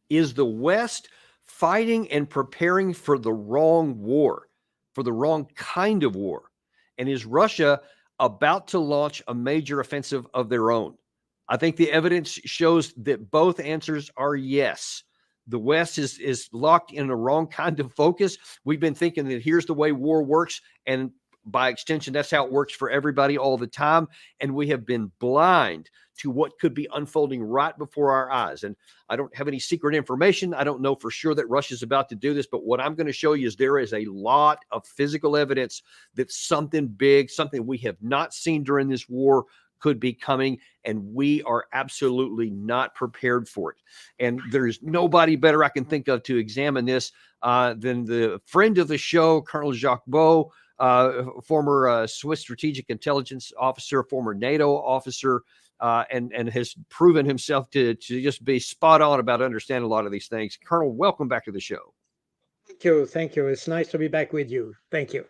Is the West fighting and preparing for the wrong war, for the wrong kind of war? And is Russia about to launch a major offensive of their own? I think the evidence shows that both answers are yes. The West is locked in a wrong kind of focus. We've been thinking that here's the way war works, and by extension, that's how it works for everybody all the time. And we have been blind to what could be unfolding right before our eyes. And I don't have any secret information. I don't know for sure that Russia's about to do this, but what I'm going to show you is there is a lot of physical evidence that something big, something we have not seen during this war, could be coming, and we are absolutely not prepared for it. And there's nobody better I can think of to examine this than the friend of the show, Colonel Jacques Baud, former Swiss strategic intelligence officer, former NATO officer, and has proven himself to just be spot on about understanding a lot of these things. Colonel, welcome back to the show. Thank you. Thank you. It's nice to be back with you. Thank you.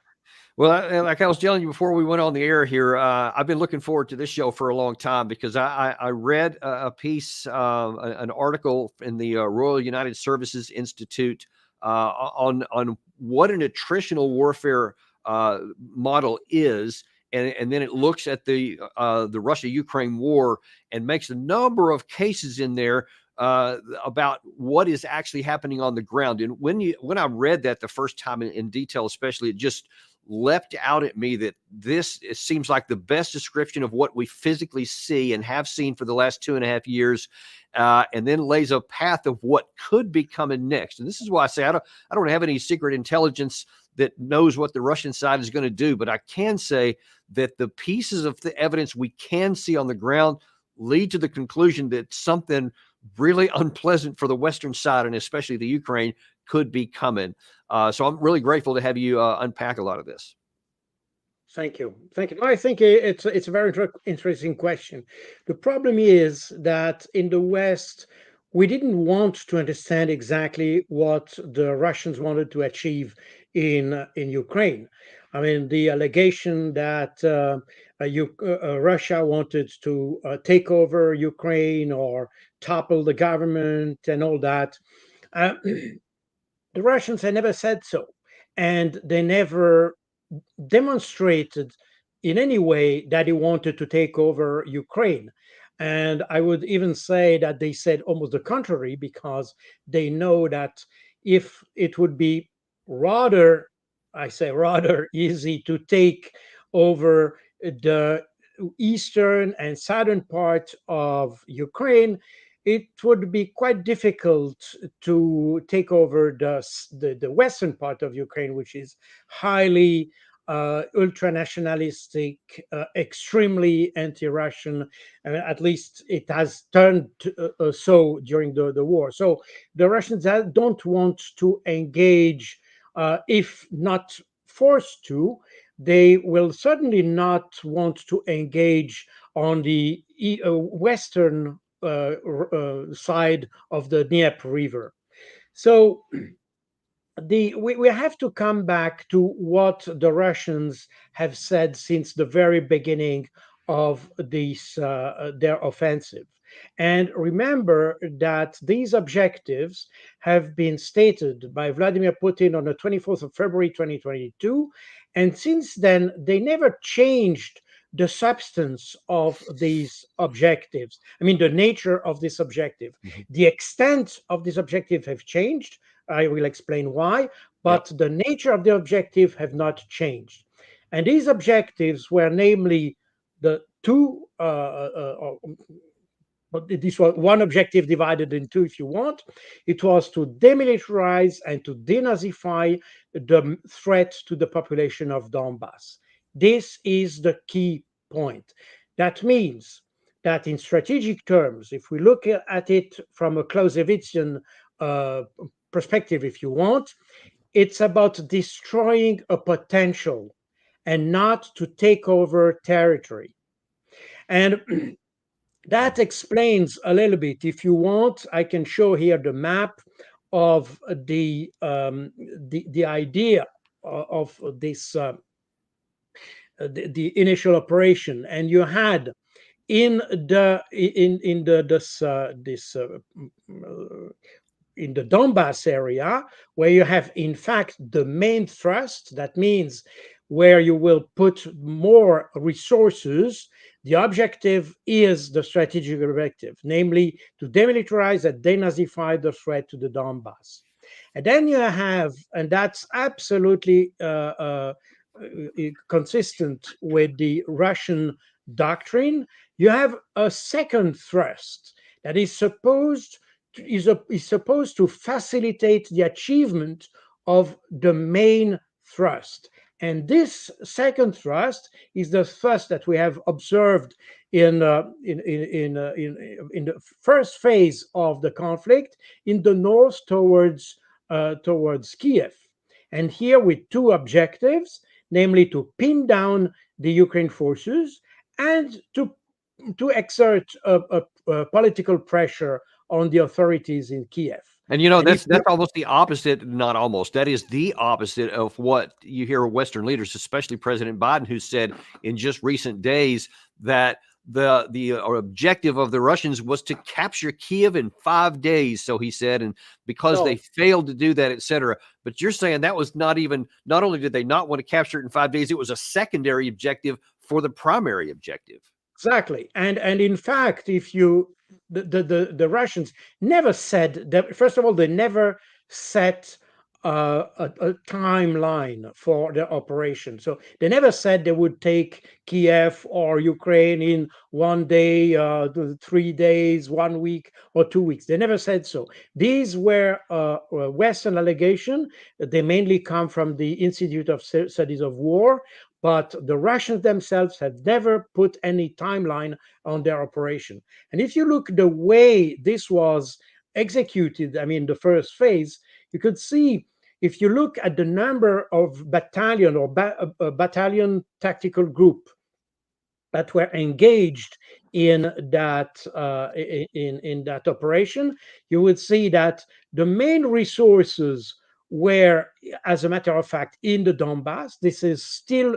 Well, like I was telling you before we went on the air here, I've been looking forward to this show for a long time because I read a piece, an article in the Royal United Services Institute on what an attritional warfare model is. And then it looks at the Russia-Ukraine war and makes a number of cases in there about what is actually happening on the ground. And when I read that the first time in detail, especially, it just leapt out at me that this seems like the best description of what we physically see and have seen for the last 2.5 years, and then lays a path of what could be coming next. And this is why I say I don't have any secret intelligence that knows what the Russian side is going to do, but I can say that the pieces of the evidence we can see on the ground lead to the conclusion that something really unpleasant for the Western side, and especially the Ukraine, could be coming. So I'm really grateful to have you unpack a lot of this. Thank you. Thank you. I think it's a very interesting question. The problem is that in the West, we didn't want to understand exactly what the Russians wanted to achieve in Ukraine. I mean, the allegation that Russia wanted to take over Ukraine or topple the government and all that. The Russians had never said so, and they never demonstrated in any way that he wanted to take over Ukraine. And I would even say that they said almost the contrary, because they know that if it would be rather, I say rather, easy to take over the eastern and southern part of Ukraine, it would be quite difficult to take over the western part of Ukraine, which is highly ultra-nationalistic, extremely anti-Russian. At least it has turned so during the war. So the Russians don't want to engage, if not forced to. They will certainly not want to engage on the western side of the Dnieper River. So we have to come back to what the Russians have said since the very beginning of their offensive. And remember that these objectives have been stated by Vladimir Putin on the 24th of February 2022. And since then, they never changed the substance of these objectives. I mean, the nature of this objective. Mhm. The extent of this objective have changed. I will explain why, but Yep. the nature of the objective have not changed. And these objectives were namely the two, but this was one objective divided in two, if you want. It was to demilitarize and to denazify the threat to the population of Donbass. This is the key point. That means that in strategic terms, if we look at it from a Clausewitzian uh, perspective, if you want, it's about destroying a potential and not to take over territory. And that explains a little bit. If you want, I can show here the map of the idea of this the initial operation, and you had in the in the this in the Donbass area, where you have, in fact, the main thrust. That means where you will put more resources. The objective is the strategic objective, namely to demilitarize and denazify the threat to the Donbass. And then you have, and that's absolutely consistent with the Russian doctrine, you have a second thrust that is supposed to facilitate the achievement of the main thrust. And this second thrust is the thrust that we have observed in the first phase of the conflict in the north towards Kiev. And here with two objectives, namely to pin down the Ukraine forces and to exert a political pressure on the authorities in Kiev. And you know, And if that's almost the opposite, not almost. That is the opposite of what you hear Western leaders, especially President Biden, who said in just recent days that the objective of the Russians was to capture Kiev in 5 days. So he said, and because they no, failed to do that, et cetera. But you're saying that was not only did they not want to capture it in 5 days, it was a secondary objective for the primary objective. exactly. And in fact, if you the Russians never said that. First of all, they never set a timeline for their operation. So they never said they would take Kiev or Ukraine in 1 day, 3 days, 1 week, or 2 weeks. They never said so. These were Western allegations. They mainly come from the Institute of Studies of War, but the Russians themselves have never put any timeline on their operation. And if you look the way this was executed, I mean, the first phase, you could see, if you look at the number of battalion or battalion tactical group that were engaged in that operation, you would see that the main resources were, as a matter of fact, in the Donbass. This is still,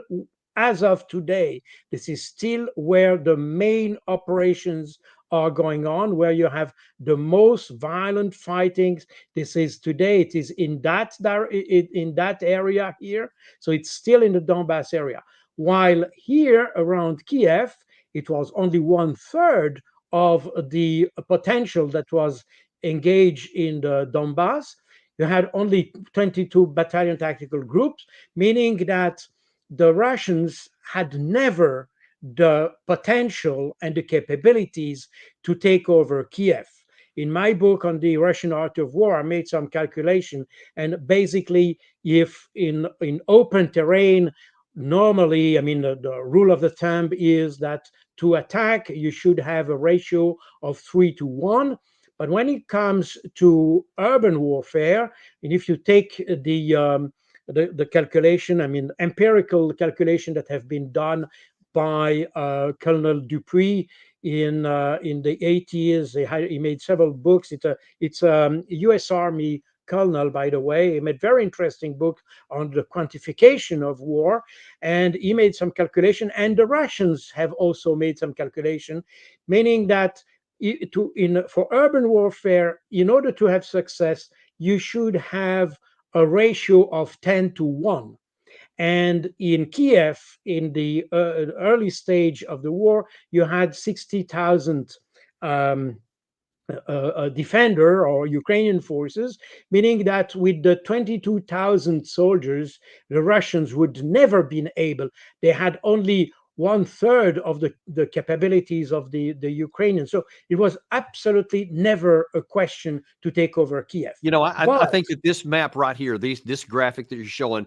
as of today, this is still where the main operations are going on, where you have the most violent fightings. This is today, it is in that area here. So it's still in the Donbass area. While here around Kiev, it was only 1/3 of the potential that was engaged in the Donbass. You had only 22 battalion tactical groups, meaning that the Russians had never the potential and the capabilities to take over Kiev. In my book on the Russian art of war, I made some calculation, and basically, if in open terrain, normally, I mean, the rule of the thumb is that to attack, you should have a ratio of 3-1. But when it comes to urban warfare, and if you take the calculation, I mean, empirical calculation that have been done by Colonel Dupuy in the 80s. He made several books. It's a U.S. Army colonel, by the way. He made very interesting book on the quantification of war, and he made some calculation. And the Russians have also made some calculation, meaning that for urban warfare, in order to have success, you should have a ratio of 10-1. And in Kiev, in the early stage of the war, you had 60,000 defender or Ukrainian forces, meaning that with the 22,000 soldiers, the Russians would never been able. They had only 1/3 of the capabilities of the Ukrainians. So it was absolutely never a question to take over Kiev. You know, I But think that this map right here, this graphic that you're showing,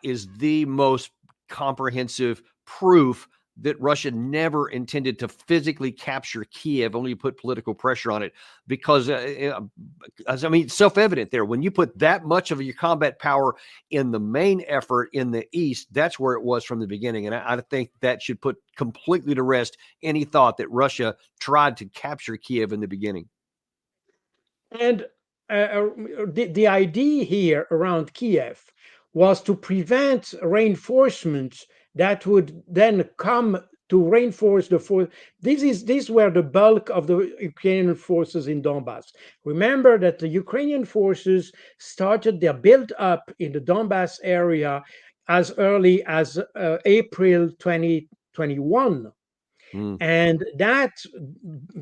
is the most comprehensive proof that Russia never intended to physically capture Kiev, only put political pressure on it. Because, as I mean, self-evident there. When you put that much of your combat power in the main effort in the east, that's where it was from the beginning. And I think that should put completely to rest any thought that Russia tried to capture Kiev in the beginning. And the idea here around Kiev was to prevent reinforcements that would then come to reinforce the force. These were the bulk of the Ukrainian forces in Donbass. Remember that the Ukrainian forces started their build up in the Donbass area as early as April 2021. Mm. And that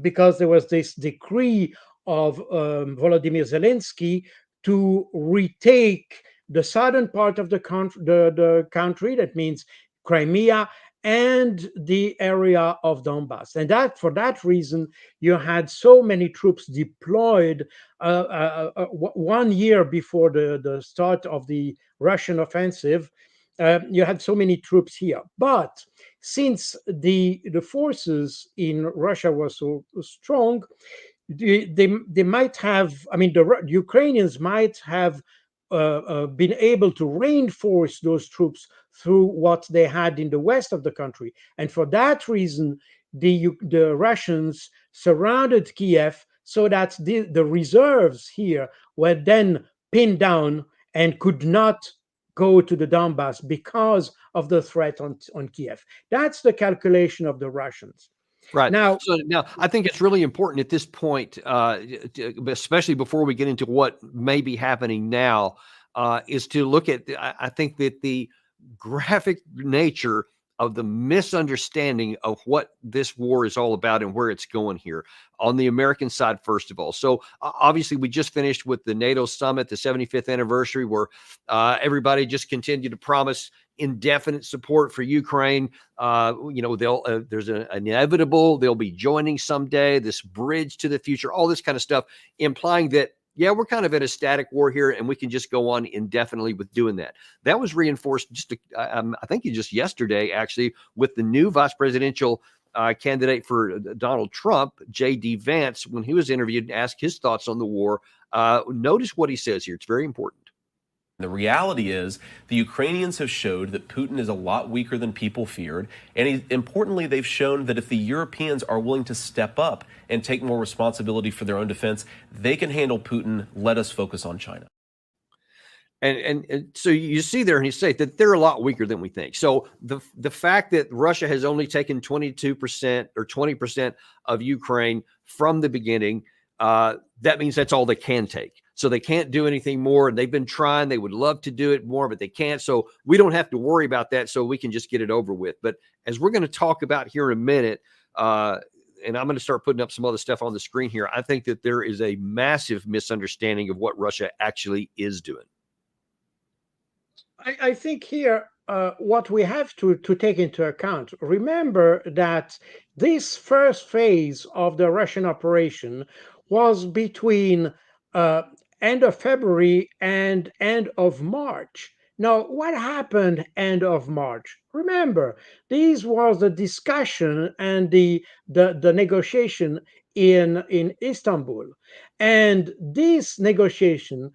because there was this decree of Volodymyr Zelensky to retake the southern part of the country, that means Crimea and the area of Donbass. And that for that reason, you had so many troops deployed 1 year before the start of the Russian offensive. You had so many troops here. But since the forces in Russia were so strong, they might have, I mean, the Ukrainians might have been able to reinforce those troops through what they had in the west of the country. And for that reason, the Russians surrounded Kiev so that the reserves here were then pinned down and could not go to the Donbass because of the threat on Kiev. That's the calculation of the Russians. Right. Now, So now I think it's really important at this point, especially before we get into what may be happening now, is to look at, I think that the graphic nature of the misunderstanding of what this war is all about and where it's going here on the American side, first of all. So obviously, we just finished with the NATO summit, the 75th anniversary, where everybody just continued to promise indefinite support for Ukraine. There's an inevitable, they'll be joining someday, this bridge to the future, all this kind of stuff, implying that, yeah, we're kind of in a static war here and we can just go on indefinitely with doing that. That was reinforced I think just yesterday, actually, with the new vice presidential candidate for Donald Trump, J.D. Vance, when he was interviewed and asked his thoughts on the war. Notice what he says here. It's very important. The reality is the Ukrainians have showed that Putin is a lot weaker than people feared. And importantly, they've shown that if the Europeans are willing to step up and take more responsibility for their own defense, they can handle Putin. Let us focus on China. And so you see there, and he says that they're a lot weaker than we think. So the fact that Russia has only taken 22% or 20% of Ukraine from the beginning, that means that's all they can take. So they can't do anything more. And they've been trying. They would love to do it more, but they can't. So we don't have to worry about that. So we can just get it over with. But as we're going to talk about here in a minute, and I'm going to start putting up some other stuff on the screen here, I think that there is a massive misunderstanding of what Russia actually is doing. I think here what we have to take into account, remember that this first phase of the Russian operation was between end of February and end of March. Now, what happened end of March? Remember, this was the discussion and the negotiation in Istanbul, and this negotiation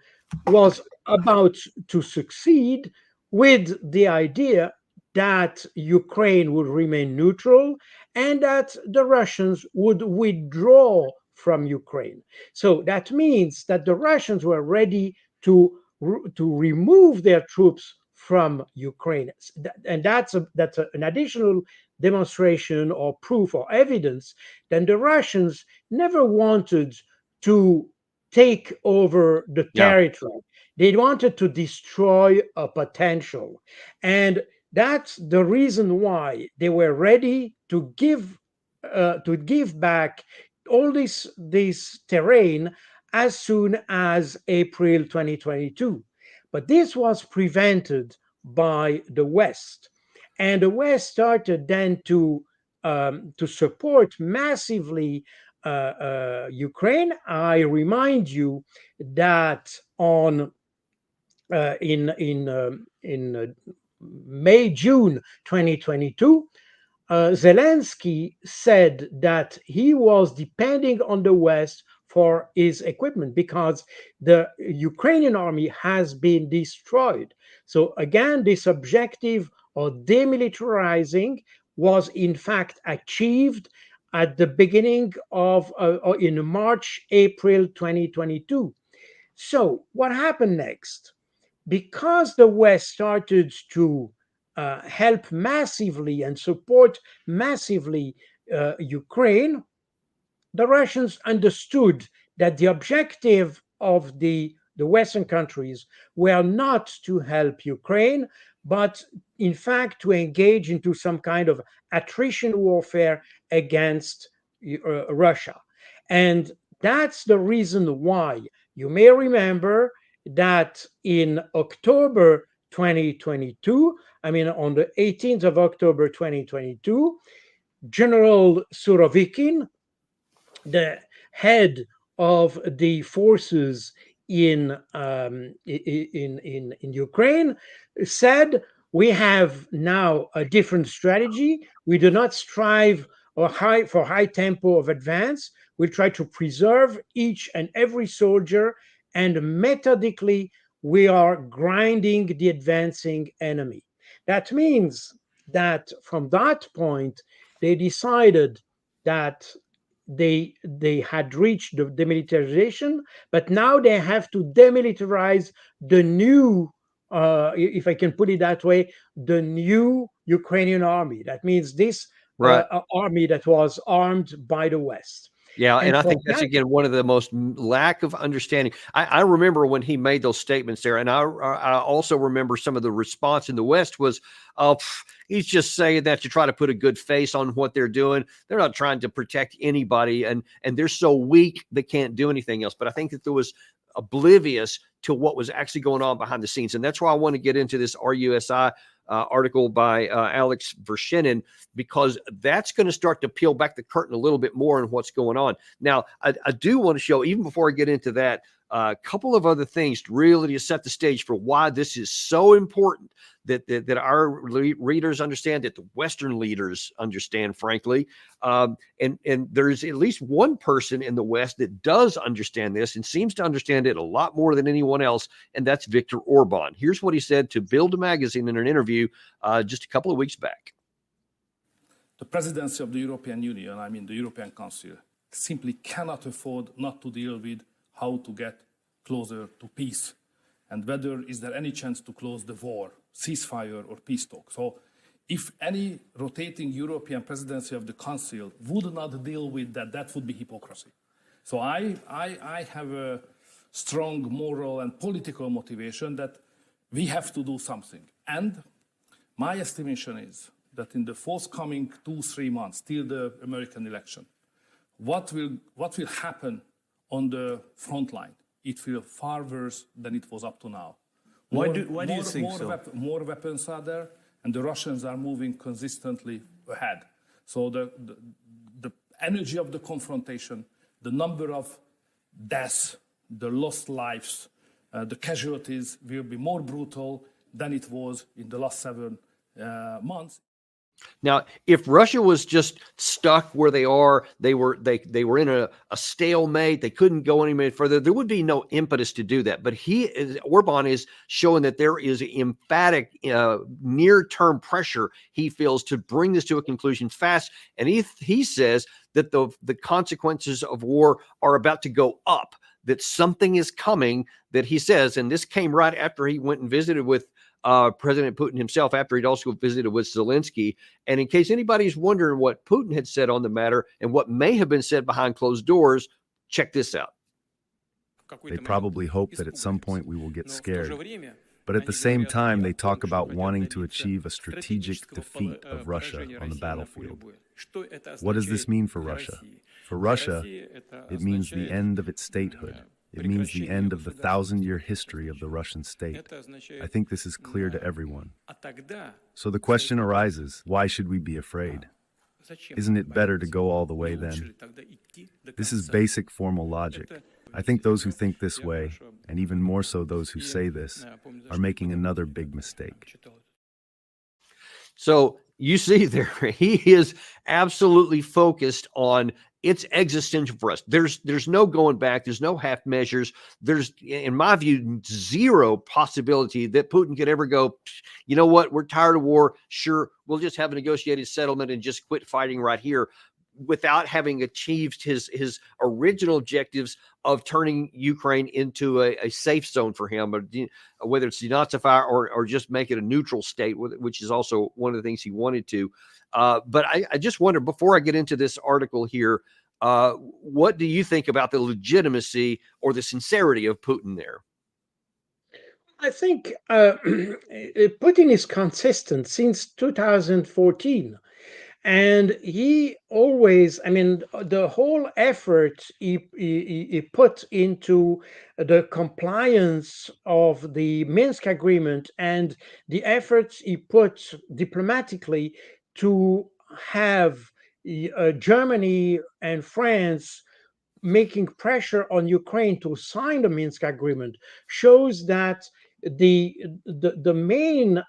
was about to succeed with the idea that Ukraine would remain neutral and that the Russians would withdraw from Ukraine. So that means that the Russians were ready to remove their troops from Ukraine, and that's an additional demonstration or proof or evidence that the Russians never wanted to take over the territory. They wanted to destroy a potential, and that's the reason why they were ready to give back all this terrain as soon as April 2022. But this was prevented by the West, and the West started then to support massively Ukraine. I remind you that on in May June 2022. Zelensky said that he was depending on the West for his equipment because the Ukrainian army has been destroyed. So again, this objective of demilitarizing was in fact achieved at the beginning of in March, April 2022. So what happened next? Because the West started to help massively and support massively Ukraine, the Russians understood that the objective of the Western countries were not to help Ukraine, but in fact to engage into some kind of attrition warfare against Russia. And that's the reason why you may remember that in October 2022, I mean, on the 18th of October 2022, General Surovikin, the head of the forces in Ukraine, said, we have now a different strategy. We do not strive for high tempo of advance. We try to preserve each and every soldier, and methodically we are grinding the advancing enemy. That means that from that point, they decided that they had reached the demilitarization, but now they have to demilitarize the new, if I can put it that way, the new Ukrainian army. That means this Right. army that was armed by the West. Yeah, and I for think that's that, again one of the most lack of understanding. I remember when he made those statements there, and I also remember some of the response in the West was, "Oh, he's just saying that to try to put a good face on what they're doing. They're not trying to protect anybody, and they're so weak they can't do anything else." But I think that there was oblivious to what was actually going on behind the scenes, and that's why I want to get into this RUSI article by Alex Vershinin, because that's going to start to peel back the curtain a little bit more on what's going on. Now, I do want to show, even before I get into that, a couple of other things really to set the stage for why this is so important that our readers understand, that the Western leaders understand, frankly. And there's at least one person in the West that does understand this and seems to understand it a lot more than anyone else, and that's Viktor Orban. Here's what he said to Bild magazine in an interview just a couple of weeks back. The presidency of the European Union, I mean the European Council, simply cannot afford not to deal with how to get closer to peace, and whether is there any chance to close the war, ceasefire or peace talk. So if any rotating European presidency of the Council would not deal with that, that would be hypocrisy. So I have a strong moral and political motivation that we have to do something. And my estimation is that in the forthcoming 2-3 months, till the American election, what will happen on the front line? It will far worse than it was up to now. Why do you think so? More weapons are there, and the Russians are moving consistently ahead. So the energy of the confrontation, the number of deaths, the lost lives, the casualties will be more brutal than it was in the last 7 months. Now, if Russia was just stuck where they are, they were in a stalemate, they couldn't go any further, there would be no impetus to do that. But Orban is showing that there is emphatic near-term pressure he feels to bring this to a conclusion fast. And he says that the consequences of war are about to go up, that something is coming, that he says, and this came right after he went and visited with President Putin himself, after he'd also visited with Zelensky. And in case anybody's wondering what Putin had said on the matter and what may have been said behind closed doors, check this out. They probably hope that at some point we will get scared. But at the same time, they talk about wanting to achieve a strategic defeat of Russia on the battlefield. What does this mean for Russia? For Russia, it means the end of its statehood. It means the end of the 1,000-year history of the Russian state. I think this is clear to everyone. So the question arises, why should we be afraid? Isn't it better to go all the way then? This is basic formal logic. I think those who think this way, and even more so those who say this, are making another big mistake. So you see there, he is absolutely focused on it's existential for us. There's no going back. There's no half measures. There's, in my view, zero possibility that Putin could ever go, you know what, we're tired of war. Sure, we'll just have a negotiated settlement and just quit fighting right here. without having achieved his original objectives of turning Ukraine into a safe zone for him, whether it's denazify or just make it a neutral state, which is also one of the things he wanted to. But I just wonder, before I get into this article here, what do you think about the legitimacy or the sincerity of Putin there? I think Putin is consistent since 2014. And he always, I mean, the whole effort he put into the compliance of the Minsk agreement and the efforts he put diplomatically to have Germany and France making pressure on Ukraine to sign the Minsk agreement shows that the main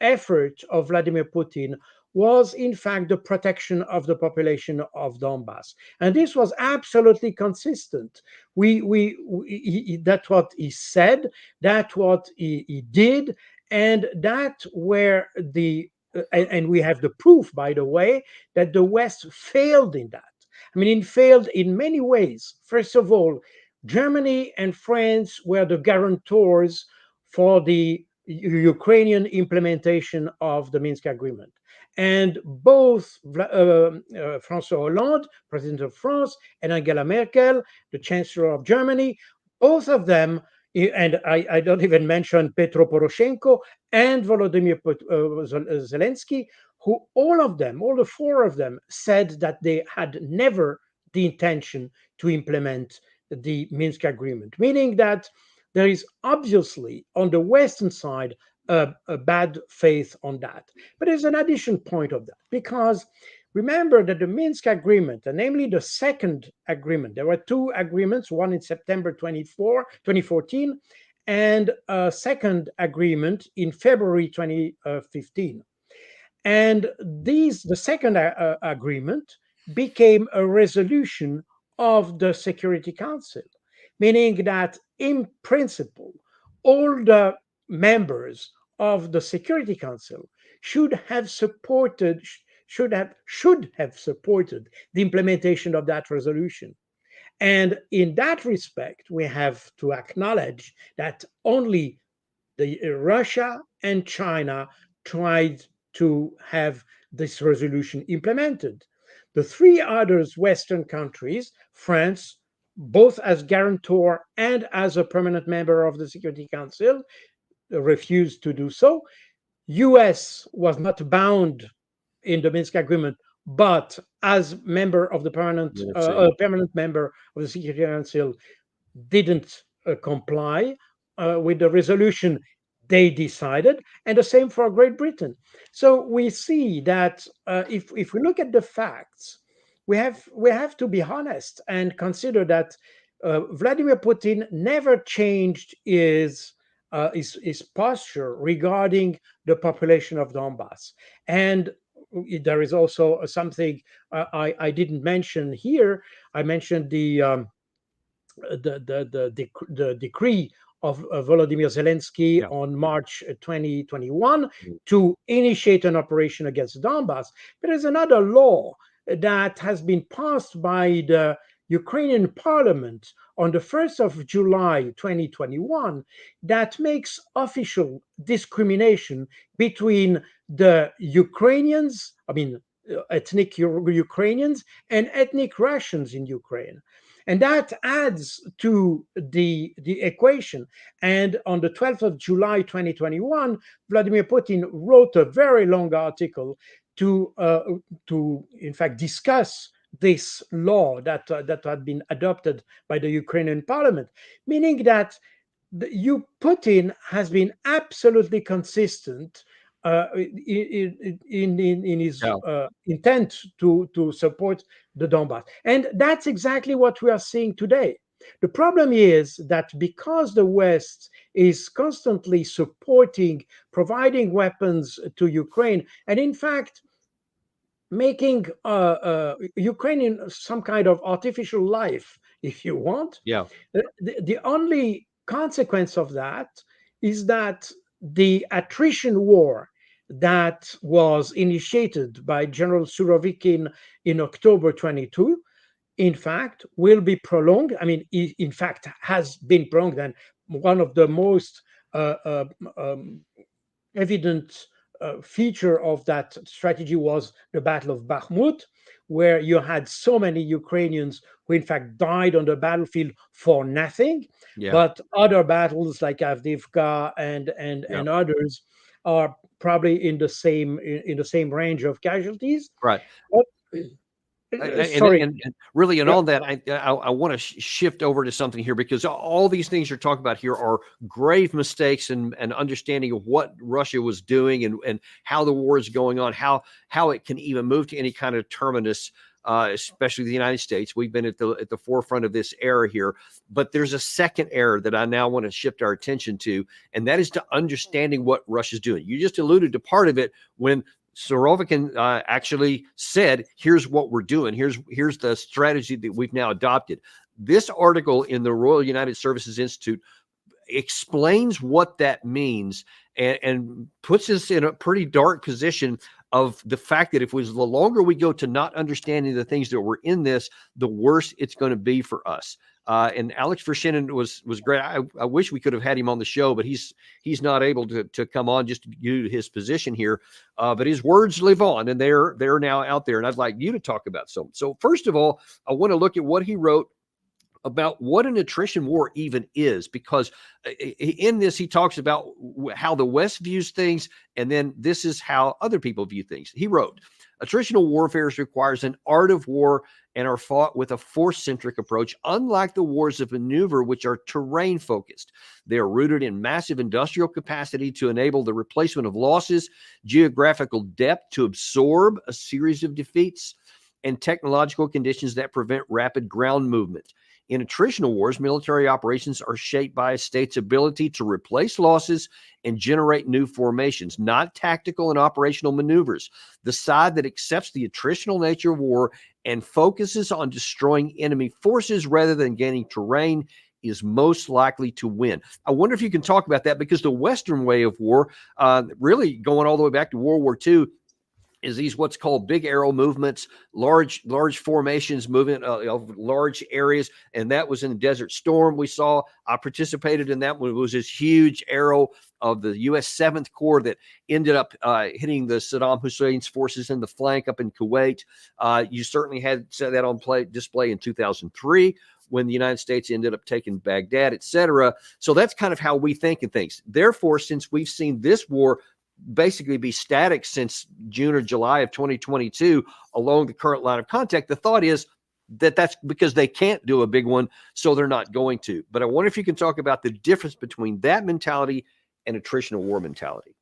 effort of Vladimir Putin was in fact the protection of the population of Donbass, and this was absolutely consistent. That's what he said, that's what he did, and that where the and we have the proof, by the way, that the West failed in that. I mean, it failed in many ways. First of all, Germany and France were the guarantors for the Ukrainian implementation of the Minsk agreement. And both François Hollande, President of France, and Angela Merkel, the Chancellor of Germany, both of them, and I don't even mention Petro Poroshenko and Volodymyr Zelensky, who all of them, all the four of them, said that they had never the intention to implement the Minsk agreement, meaning that there is obviously on the Western side a bad faith on that. But there's an additional point of that, because remember that the Minsk agreement, and namely the second agreement, there were two agreements, one in September 2014, and a second agreement in February 2015. And the second agreement became a resolution of the Security Council, meaning that in principle, all the members of the Security Council should have supported the implementation of that resolution. And in that respect, we have to acknowledge that only Russia and China tried to have this resolution implemented. The three others Western countries, France, both as guarantor and as a permanent member of the Security Council, refused to do so. US was not bound in the Minsk agreement, but as member of the permanent member of the Security Council, didn't comply with the resolution they decided, and the same for Great Britain. So we see that if we look at the facts, we have to be honest and consider that Vladimir Putin never changed his posture regarding the population of Donbass. And there is also something I didn't mention here. I mentioned the decree of Volodymyr Zelensky on March 2021 to initiate an operation against Donbass. But there's another law that has been passed by the Ukrainian parliament on the 1st of July 2021 that makes official discrimination between the Ukrainians, ethnic Ukrainians, and ethnic Russians in Ukraine. And that adds to the equation. And on the 12th of July 2021, Vladimir Putin wrote a very long article to in fact discuss this law that had been adopted by the Ukrainian parliament, meaning that Putin has been absolutely consistent in his intent to support the Donbass. And that's exactly what we are seeing today. The problem is that because the West is constantly supporting, providing weapons to Ukraine, and in fact, making Ukrainian some kind of artificial life, if you want. Yeah. The only consequence of that is that the attrition war that was initiated by General Surovikin in October 22, in fact, will be prolonged. I mean, in fact, has been prolonged, and one of the most uh, uh, um, evident feature of that strategy was the Battle of Bakhmut, where you had so many Ukrainians who, in fact, died on the battlefield for nothing. Yeah. But other battles like Avdiivka and others are probably in the same range of casualties. Right. But, sorry. And really, and Yeah. on that, I want to shift over to something here, because all these things you're talking about here are grave mistakes and understanding of what Russia was doing and how the war is going on, how it can even move to any kind of terminus, especially the United States. We've been at the forefront of this era here, but there's a second era that I now want to shift our attention to, and that is to understanding what Russia's doing. You just alluded to part of it when Surovikin actually said, here's what we're doing. Here's the strategy that we've now adopted. This article in the Royal United Services Institute explains what that means and puts us in a pretty dark position of the fact that the longer we go to not understanding the things that were in this, the worse it's going to be for us. And Alex Verschinen was great. I wish we could have had him on the show, but he's not able to come on just due to his position here. But his words live on, and they're now out there. And I'd like you to talk about some. So first of all, I want to look at what he wrote about what an attrition war even is, because in this he talks about how the West views things, and then this is how other people view things. He wrote, attritional warfare requires an art of war and are fought with a force-centric approach, unlike the wars of maneuver, which are terrain-focused. They are rooted in massive industrial capacity to enable the replacement of losses, geographical depth to absorb a series of defeats, and technological conditions that prevent rapid ground movement. In attritional wars, military operations are shaped by a state's ability to replace losses and generate new formations, not tactical and operational maneuvers. The side that accepts the attritional nature of war and focuses on destroying enemy forces rather than gaining terrain is most likely to win. I wonder if you can talk about that, because the Western way of war, really going all the way back to World War II, is these what's called big arrow movements, large formations, movement of large areas. And that was in the Desert Storm we saw. I participated in that one. It was this huge arrow of the U.S. 7th Corps that ended up hitting the Saddam Hussein's forces in the flank up in Kuwait. You certainly had that on display in 2003 when the United States ended up taking Baghdad, etc. So that's kind of how we think of things. Therefore, since we've seen this war basically be static since June or July of 2022 along the current line of contact, the thought is that that's because they can't do a big one, so they're not going to. But I wonder if you can talk about the difference between that mentality and attritional war mentality.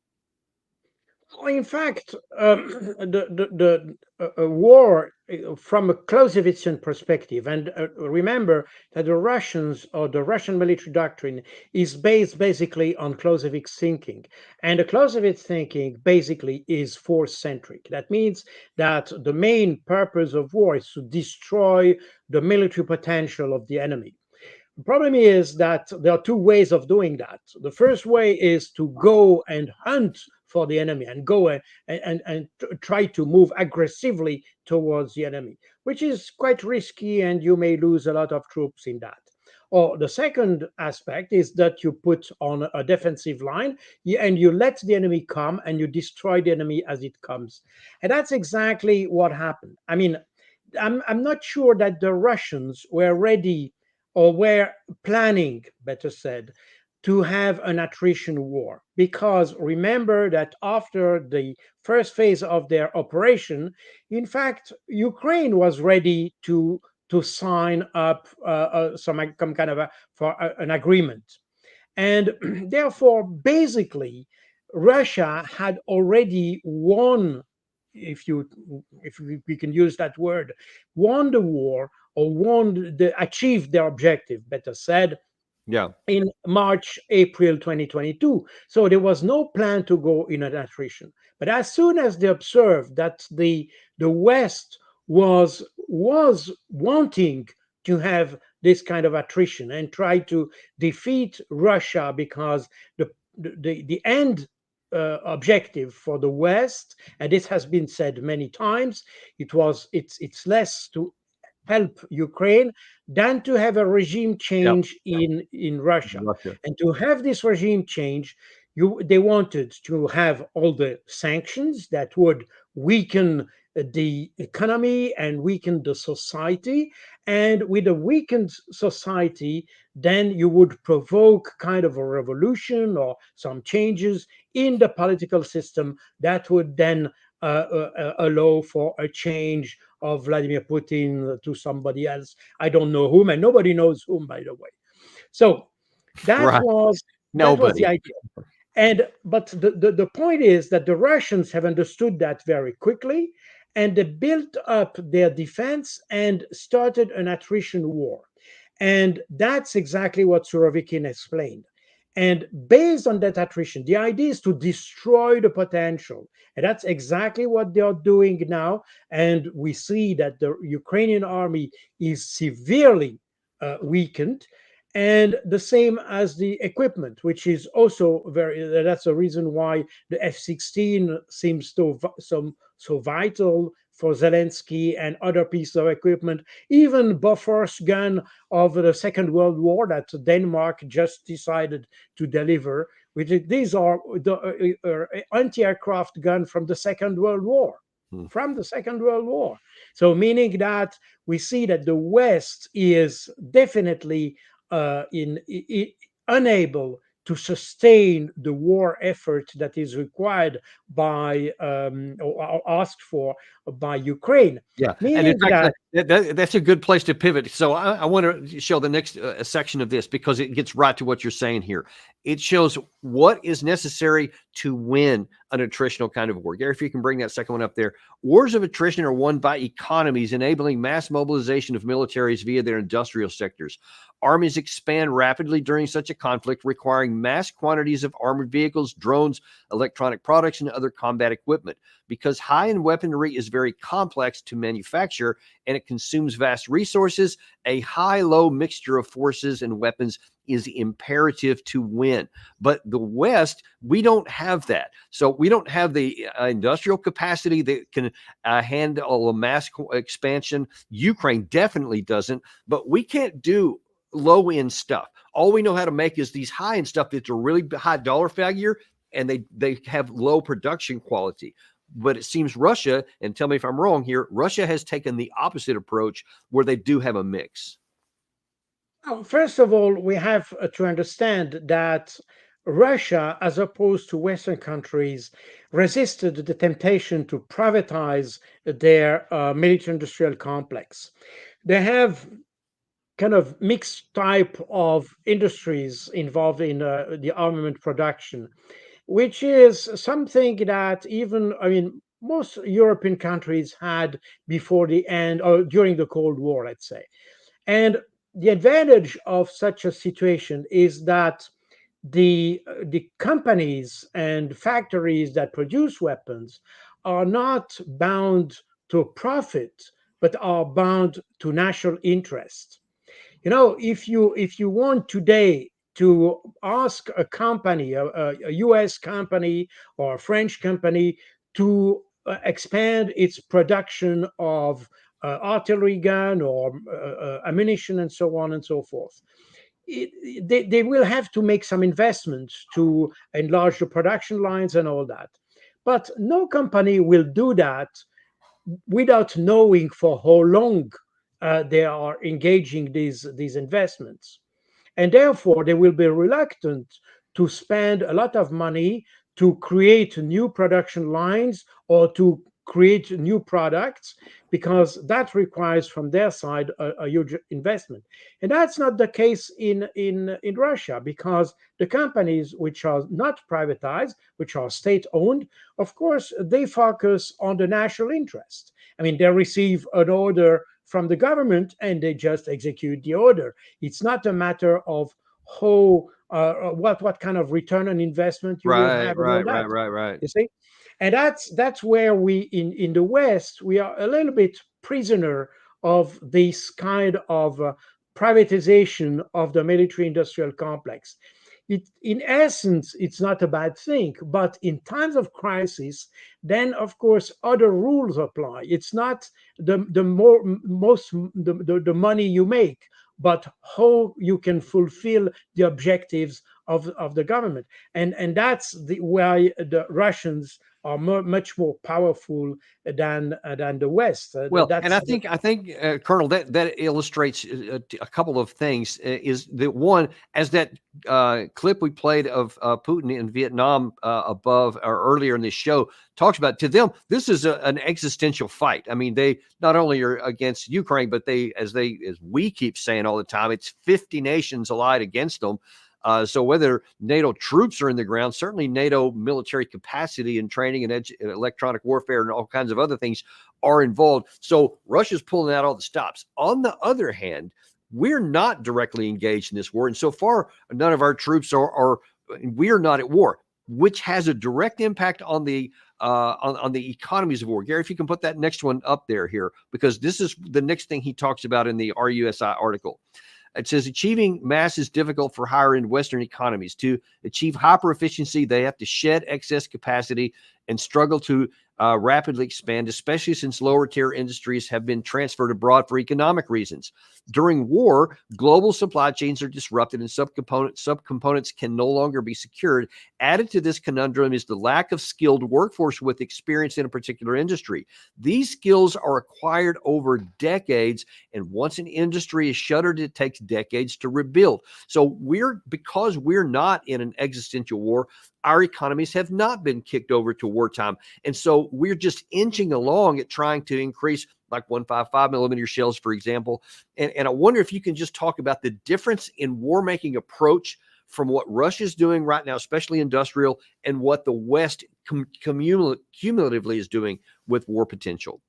Well, in fact, the war from a Clausewitzian perspective, and remember that the Russians or the Russian military doctrine is based basically on Clausewitz thinking, and the Clausewitz thinking basically is force-centric. That means that the main purpose of war is to destroy the military potential of the enemy. The problem is that there are two ways of doing that. The first way is to go and hunt for the enemy and go and try to move aggressively towards the enemy, which is quite risky, and you may lose a lot of troops in that. Or the second aspect is that you put on a defensive line and you let the enemy come and you destroy the enemy as it comes. And that's exactly what happened. I mean, I'm not sure that the Russians were ready or were planning, better said, to have an attrition war. Because remember that after the first phase of their operation, in fact, Ukraine was ready to sign up some kind of an agreement. And therefore, basically, Russia had already won, if we can use that word, won the war, or achieved their objective, better said, in March, April 2022. So there was no plan to go in an attrition. But as soon as they observed that the West was wanting to have this kind of attrition and try to defeat Russia, because the end objective for the West, and this has been said many times. It's less to help Ukraine than to have a regime Yep. change in Russia. Russia. And to have this regime change, they wanted to have all the sanctions that would weaken the economy and weaken the society. And with a weakened society, then you would provoke kind of a revolution or some changes in the political system that would then allow for a change of Vladimir Putin to somebody else. I don't know whom, and nobody knows whom, by the way. So that Right. was Nobody. the idea. But the point is that the Russians have understood that very quickly, and they built up their defense and started an attrition war. And that's exactly what Surovikin explained. And based on that attrition, the idea is to destroy the potential. And that's exactly what they are doing now. And we see that the Ukrainian army is severely weakened. And the same as the equipment, which is also that's the reason why the F-16 seems so vital for Zelensky and other pieces of equipment, even Bofors gun of the Second World War that Denmark just decided to deliver. These are the anti-aircraft gun from the Second World War. From the Second World War. So meaning that we see that the West is definitely unable to sustain the war effort that is required by or asked for by Ukraine. Yeah, and Meaning in fact, that's a good place to pivot. So I want to show the next section of this because it gets right to what you're saying here. It shows what is necessary to win an attritional kind of war. Gary, if you can bring that second one up there. Wars of attrition are won by economies enabling mass mobilization of militaries via their industrial sectors. Armies expand rapidly during such a conflict, requiring mass quantities of armored vehicles, drones, electronic products, and other combat equipment. Because high-end weaponry is very complex to manufacture and it consumes vast resources, a high-low mixture of forces and weapons is imperative to win. But the West, we don't have that. So we don't have the industrial capacity that can handle a mass expansion. Ukraine definitely doesn't, but we can't do low-end stuff. All we know how to make is these high-end stuff that's a really high dollar figure, and they have low production quality. But it seems Russia, and tell me if I'm wrong here, Russia has taken the opposite approach where they do have a mix. First of all, we have to understand that Russia, as opposed to Western countries, resisted the temptation to privatize their military-industrial complex. They have kind of mixed type of industries involved in the armament production, which is something that most European countries had before the end or during the Cold War, let's say. And the advantage of such a situation is that the companies and factories that produce weapons are not bound to profit, but are bound to national interest. If you want today to ask a company, a US company or a French company, to expand its production of artillery gun or ammunition and so on and so forth, they will have to make some investments to enlarge the production lines and all that. But no company will do that without knowing for how long they are engaging these investments. And therefore, they will be reluctant to spend a lot of money to create new production lines or to create new products, because that requires from their side a huge investment. And that's not the case in Russia, because the companies which are not privatized, which are state-owned, of course, they focus on the national interest. They receive an order from the government and they just execute the order. It's not a matter of how what kind of return on investment you will have and all that. Right. You see, and that's where we in the West, we are a little bit prisoner of this kind of privatization of the military industrial complex. in essence, it's not a bad thing. But in times of crisis, then of course other rules apply. It's not the money you make, but how you can fulfill the objectives of the government. And that's why the Russians are much more powerful than the West. Well, and That's I think, Colonel, that illustrates a couple of things. Is that one, as that clip we played of Putin in Vietnam above or earlier in this show talks about, to them, this is an existential fight. I mean, they not only are against Ukraine, but as we keep saying all the time, it's 50 nations allied against them. So whether NATO troops are in the ground, certainly NATO military capacity and training and electronic warfare and all kinds of other things are involved. So Russia's pulling out all the stops. On the other hand, we're not directly engaged in this war. And so far, none of our troops we're not at war, which has a direct impact on the economies of war. Gary, if you can put that next one up there here, because this is the next thing he talks about in the RUSI article. It says achieving mass is difficult for higher-end Western economies. To achieve hyper efficiency, they have to shed excess capacity and struggle to rapidly expand, especially since lower-tier industries have been transferred abroad for economic reasons. During war, global supply chains are disrupted and subcomponents can no longer be secured. Added to this conundrum is the lack of skilled workforce with experience in a particular industry. These skills are acquired over decades, and once an industry is shuttered, it takes decades to rebuild. So because we're not in an existential war, our economies have not been kicked over to wartime. And so we're just inching along at trying to increase, like 155 millimeter shells, for example. And I wonder if you can just talk about the difference in war-making approach from what Russia's doing right now, especially industrial, and what the West cumulatively is doing with war potential.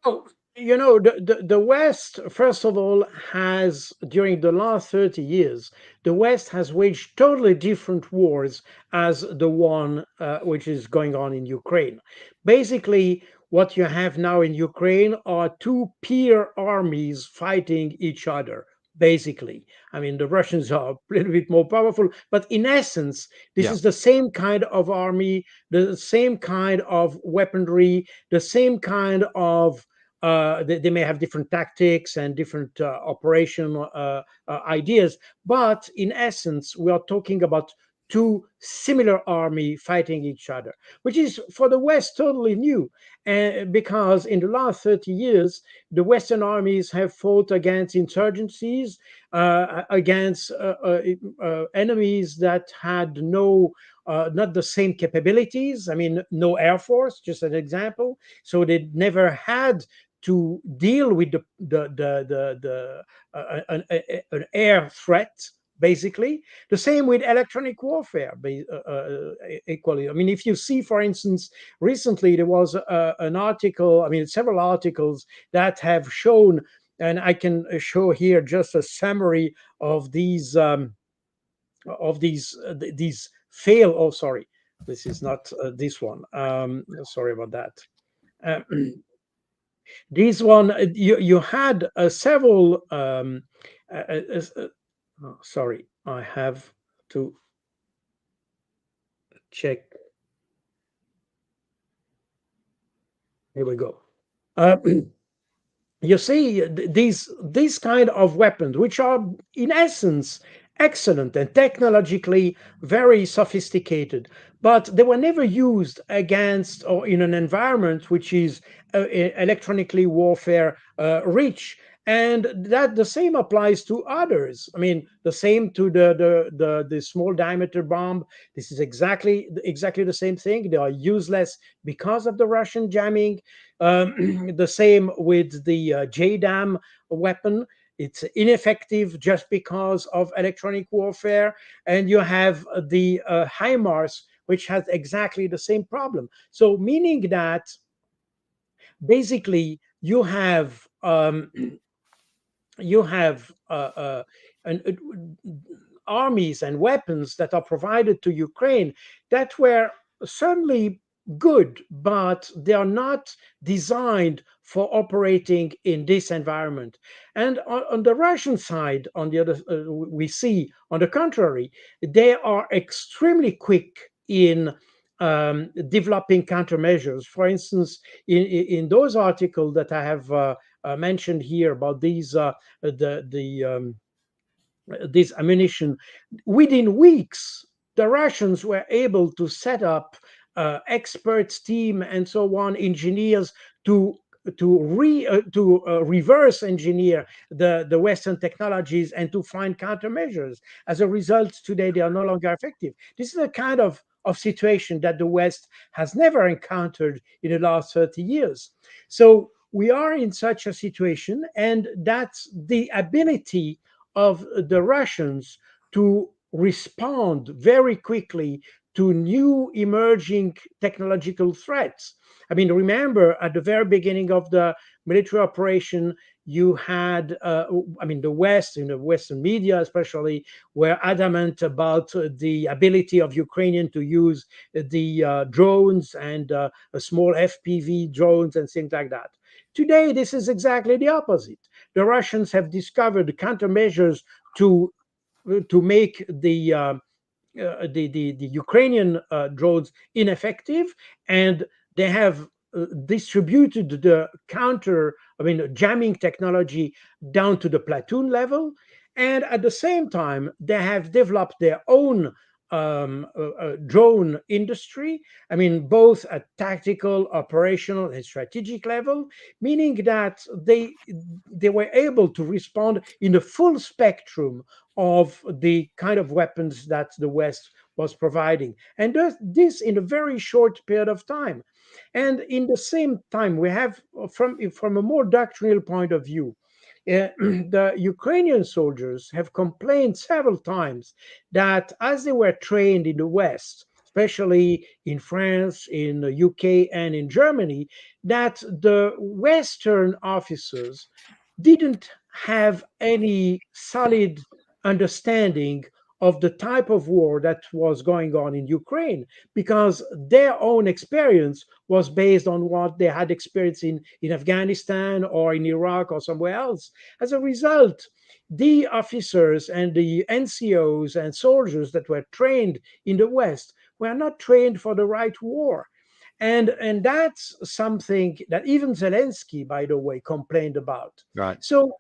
Oh, the West, first of all, has, during the last 30 years, the West has waged totally different wars as the one which is going on in Ukraine. Basically, what you have now in Ukraine are two peer armies fighting each other. Basically, I mean, the Russians are a little bit more powerful, but in essence, this is the same kind of army, the same kind of weaponry, the same kind of they may have different tactics and different operational ideas, but in essence, we are talking about two similar army fighting each other, which is for the West totally new, because in the last 30 years, the Western armies have fought against insurgencies, against enemies that had not the same capabilities. I mean, no air force, just an example. So they never had to deal with an air threat. Basically, the same with electronic warfare. Equally, I mean, if you see, for instance, recently there was an article. I mean, several articles that have shown, and I can show here just a summary of these fail. Oh, sorry, this is not this one. Sorry about that. This one, you had several. Sorry, I have to check. Here we go. You see, these kind of weapons, which are in essence excellent and technologically very sophisticated, but they were never used against or in an environment which is electronically warfare rich. And that the same applies to others. I mean, the same to the small diameter bomb. This is exactly the same thing. They are useless because of the Russian jamming. The same with the JDAM weapon. It's ineffective just because of electronic warfare. And you have the HIMARS, which has exactly the same problem. So meaning that basically you have armies and weapons that are provided to Ukraine that were certainly good, but they are not designed for operating in this environment. And on the Russian side, on the other, we see, on the contrary, they are extremely quick in developing countermeasures. For instance, in those articles that I have mentioned here about these this ammunition, within weeks, the Russians were able to set up experts team and so on, engineers to reverse engineer the Western technologies and to find countermeasures. As a result, today they are no longer effective. This is a kind of situation that the West has never encountered in the last 30 years. So we are in such a situation, and that's the ability of the Russians to respond very quickly to new emerging technological threats. I mean, remember at the very beginning of the military operation, you had, the West, in the Western media especially, were adamant about the ability of Ukrainian to use the drones and small FPV drones and things like that. Today, this is exactly the opposite. The Russians have discovered countermeasures to make the Ukrainian drones ineffective, and they have distributed the jamming technology down to the platoon level, and at the same time they have developed their own drone industry. I mean, both at tactical, operational, and strategic level, meaning that they were able to respond in the full spectrum of the kind of weapons that the West was providing, and this in a very short period of time. And in the same time, we have, from a more doctrinal point of view, the Ukrainian soldiers have complained several times that as they were trained in the West, especially in France, in the UK, and in Germany, that the Western officers didn't have any solid understanding of the type of war that was going on in Ukraine, because their own experience was based on what they had experienced in Afghanistan or in Iraq or somewhere else. As a result, the officers and the NCOs and soldiers that were trained in the West were not trained for the right war. And that's something that even Zelensky, by the way, complained about. Right. So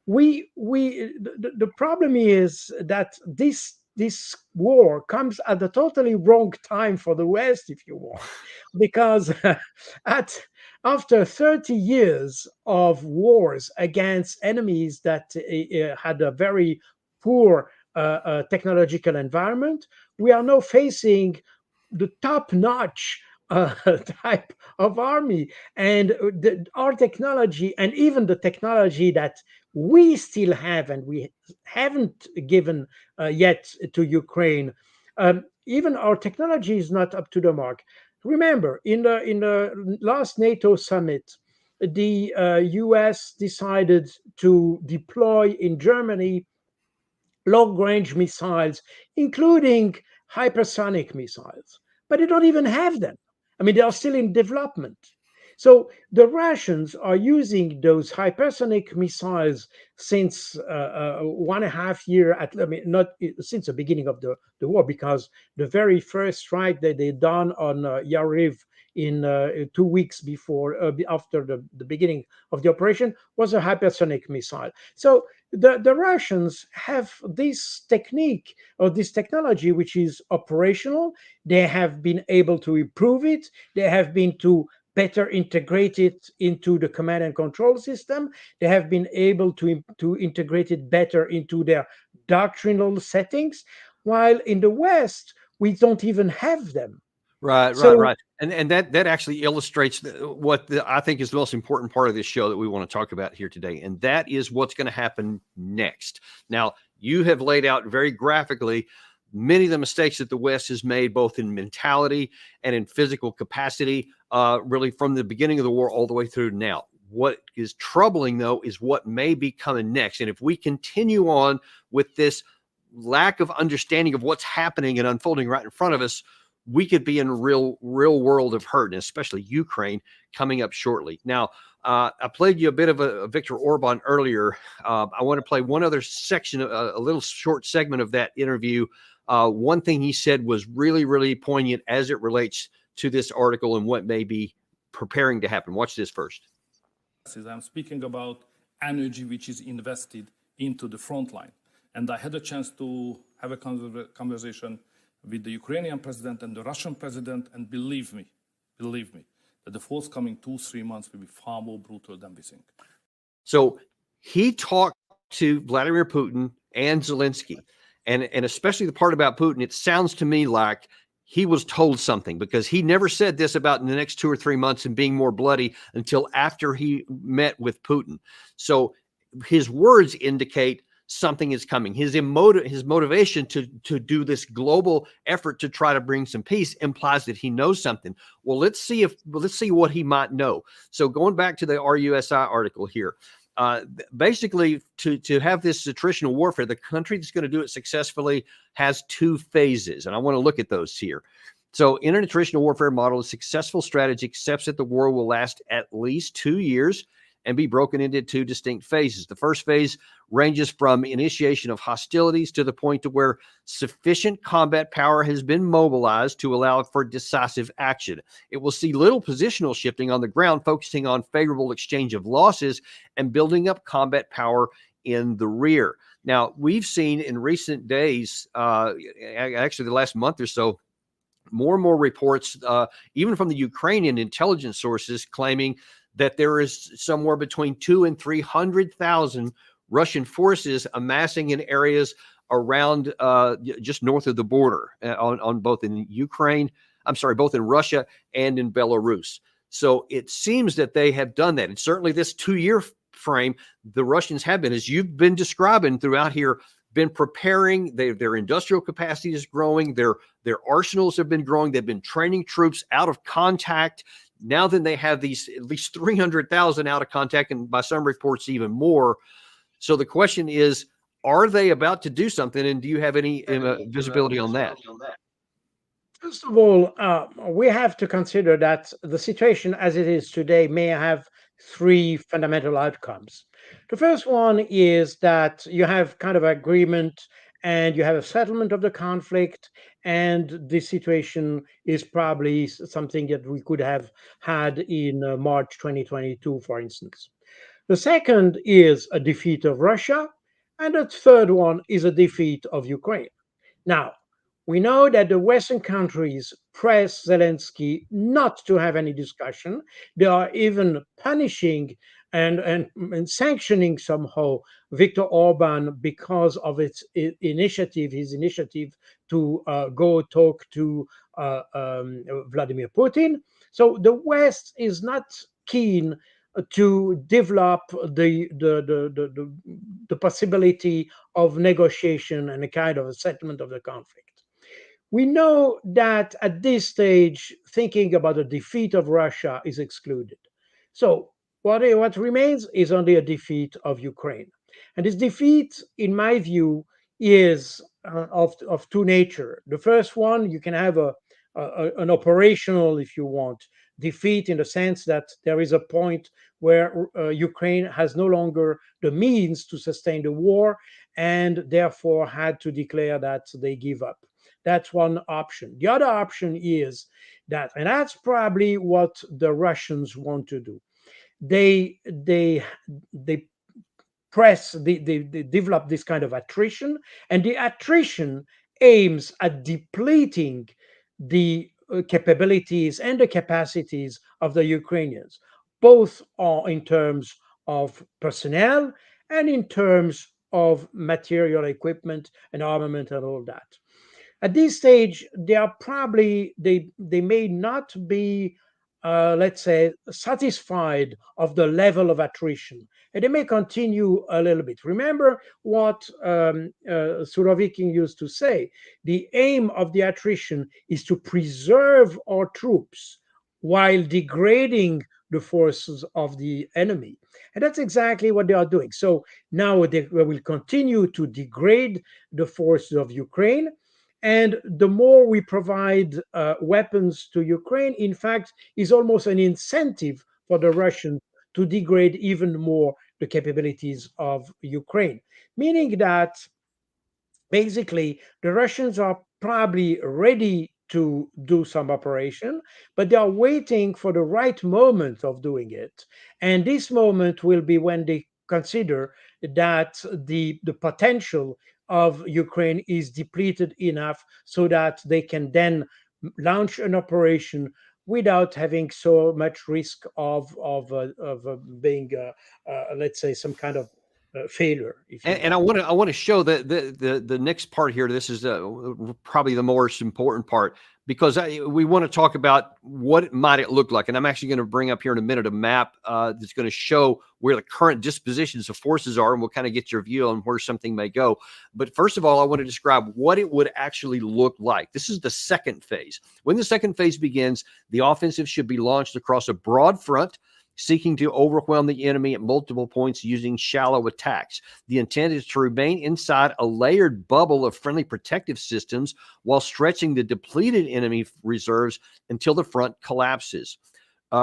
the problem is that this war comes at the totally wrong time for the West, if you want, because after 30 years of wars against enemies that had a very poor technological environment, we are now facing the top-notch type of army, and our technology, and even the technology that we still have and we haven't given yet to Ukraine, even our technology is not up to the mark. Remember, in the last NATO summit, the US decided to deploy in Germany long-range missiles, including hypersonic missiles, but they don't even have them. I mean, they are still in development. So the Russians are using those hypersonic missiles since 1.5 years, not since the beginning of the war, because the very first strike that they done on Yariv in 2 weeks before, after the beginning of the operation, was a hypersonic missile. So the Russians have this technique or this technology which is operational. They have been able to improve it. They have been to better integrate it into the command and control system. They have been able to integrate it better into their doctrinal settings, while in the West, we don't even have them. Right. And that actually illustrates what I think is the most important part of this show that we want to talk about here today. And that is what's going to happen next. Now, you have laid out very graphically many of the mistakes that the West has made, both in mentality and in physical capacity, really from the beginning of the war all the way through now. What is troubling, though, is what may be coming next. And if we continue on with this lack of understanding of what's happening and unfolding right in front of us, we could be in a real world of hurt, and especially Ukraine coming up shortly. Now, I played you a bit of a Viktor Orban earlier. I want to play one other section, a little short segment of that interview. One thing he said was really poignant as it relates to this article and what may be preparing to happen. Watch this first. I'm speaking about energy which is invested into the front line. And I had a chance to have a conversation with the Ukrainian president and the Russian president, and believe me, that the forthcoming 2-3 months will be far more brutal than we think. So he talked to Vladimir Putin and Zelensky, and especially the part about Putin, it sounds to me like he was told something, because he never said this about in the next 2 or 3 months and being more bloody until after he met with Putin. So his words indicate something is coming. His motivation to do this global effort to try to bring some peace implies that he knows something. Well, let's see what he might know. So going back to the RUSI article here, basically to have this attritional warfare, the country that's going to do it successfully has 2 phases, and I want to look at those here. So in an attritional warfare model, a successful strategy accepts that the war will last at least 2 years and be broken into 2 distinct phases. The first phase ranges from initiation of hostilities to the point to where sufficient combat power has been mobilized to allow for decisive action. It will see little positional shifting on the ground, focusing on favorable exchange of losses and building up combat power in the rear. Now, we've seen in recent days, actually the last month or so, more and more reports, even from the Ukrainian intelligence sources, claiming that there is somewhere between 200,000 and 300,000 Russian forces amassing in areas around just north of the border, on both in both in Russia and in Belarus. So it seems that they have done that. And certainly this 2-year frame, the Russians have been, as you've been describing throughout here, been preparing. Their industrial capacity is growing. Their arsenals have been growing. They've been training troops out of contact. Now then they have these at least 300,000 out of contact, and by some reports even more. So the question is, are they about to do something, and do you have any visibility on that? First of all, we have to consider that the situation as it is today may have 3 fundamental outcomes. The first one is that you have kind of agreement and you have a settlement of the conflict, and this situation is probably something that we could have had in March 2022, for instance. The second is a defeat of Russia, and the third one is a defeat of Ukraine. Now, we know that the Western countries press Zelensky not to have any discussion. They are even punishing and sanctioning somehow Viktor Orban because of his initiative to go talk to Vladimir Putin. So the West is not keen to develop the possibility of negotiation and a kind of a settlement of the conflict. We know that at this stage, thinking about the defeat of Russia is excluded. So what remains is only a defeat of Ukraine. And this defeat, in my view, is of 2 nature. The first one, you can have an operational, if you want, defeat, in the sense that there is a point where Ukraine has no longer the means to sustain the war and therefore had to declare that they give up. That's one option. The other option is that, and that's probably what the Russians want to do. They develop this kind of attrition, and the attrition aims at depleting the capabilities and the capacities of the Ukrainians, both in terms of personnel and in terms of material equipment and armament and all that. At this stage, they may not be, let's say, satisfied of the level of attrition, and they may continue a little bit. Remember what Surovikin used to say: the aim of the attrition is to preserve our troops while degrading the forces of the enemy. And that's exactly what they are doing. So now they will continue to degrade the forces of Ukraine, And the more we provide weapons to Ukraine, in fact, is almost an incentive for the Russians to degrade even more the capabilities of Ukraine, meaning that basically the Russians are probably ready to do some operation, but they are waiting for the right moment of doing it. And this moment will be when they consider that the potential of Ukraine is depleted enough so that they can then launch an operation without having so much risk of being, let's say, some kind of failure. If you And I want to show that the next part here. This is probably the most important part, because we want to talk about what might it look like. And I'm actually going to bring up here in a minute a map that's going to show where the current dispositions of forces are, and we'll kind of get your view on where something may go. But first of all, I want to describe what it would actually look like. This is the second phase. When the second phase begins, the offensive should be launched across a broad front, seeking to overwhelm the enemy at multiple points using shallow attacks. The intent is to remain inside a layered bubble of friendly protective systems while stretching the depleted enemy reserves until the front collapses.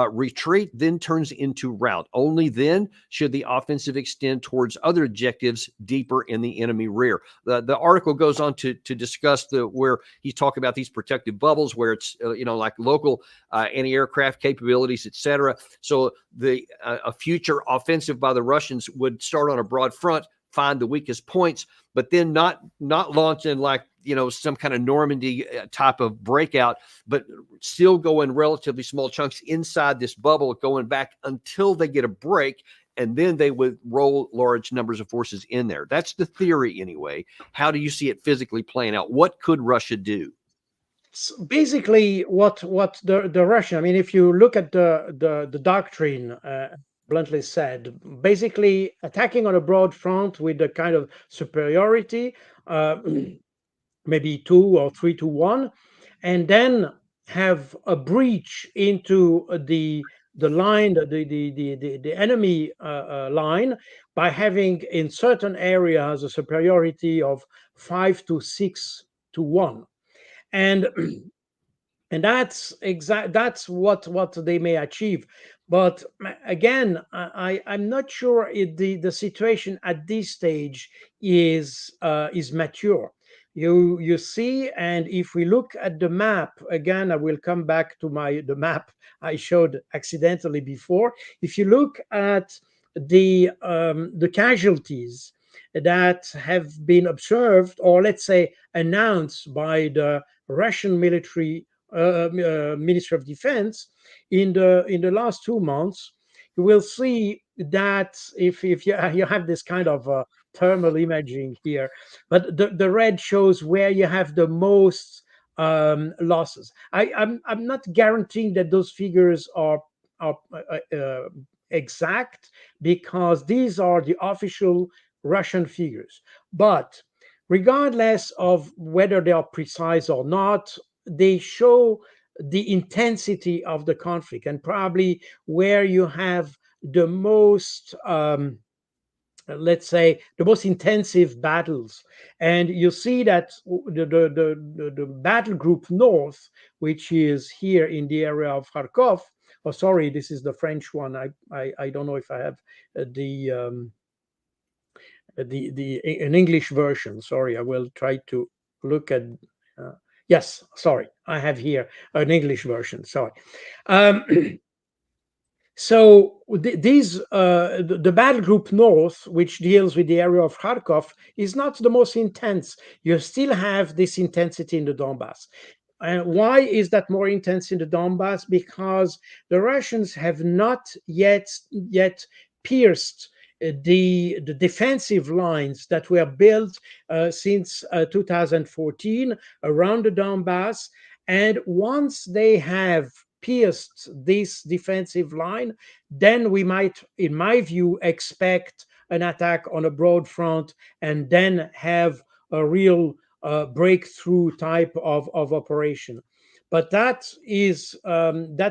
Retreat then turns into rout. Only then should the offensive extend towards other objectives deeper in the enemy rear. The article goes on to discuss where he's talking about these protective bubbles, where it's like local anti-aircraft capabilities, etc. So a future offensive by the Russians would start on a broad front, find the weakest points, but then not launch in like some kind of Normandy type of breakout, but still go in relatively small chunks inside this bubble, going back until they get a break, and then they would roll large numbers of forces in there. That's the theory anyway. How do you see it physically playing out? What could Russia do? So basically, what the Russian, I mean, if you look at the doctrine, bluntly said, basically attacking on a broad front with a kind of superiority, maybe 2 or 3 to 1, and then have a breach into the line, the enemy line, by having in certain areas a superiority of 5 to 6 to 1, and that's what they may achieve. But again, I'm not sure if the situation at this stage is mature. You see, and if we look at the map again, I will come back to the map I showed accidentally before. If you look at the casualties that have been observed, or let's say announced by the Russian military Ministry of Defense in the last 2 months, you will see that if you have this kind of thermal imaging here, but the red shows where you have the most losses. I'm not guaranteeing that those figures are exact, because these are the official Russian figures. But regardless of whether they are precise or not, they show the intensity of the conflict, and probably where you have the most let's say the most intensive battles. And you see that the battle group north, which is here in the area of Kharkov, oh sorry, this is the French one. I don't know if I have an English version. Sorry, I will try to look at yes, sorry, I have here an English version. Sorry. So the battle group north, which deals with the area of Kharkov, is not the most intense. You still have this intensity in the Donbass. Why is that more intense in the Donbass? Because the Russians have not yet pierced the defensive lines that were built since 2014 around the Donbass. And once they have pierced this defensive line, then we might, in my view, expect an attack on a broad front, and then have a real breakthrough type of operation. But that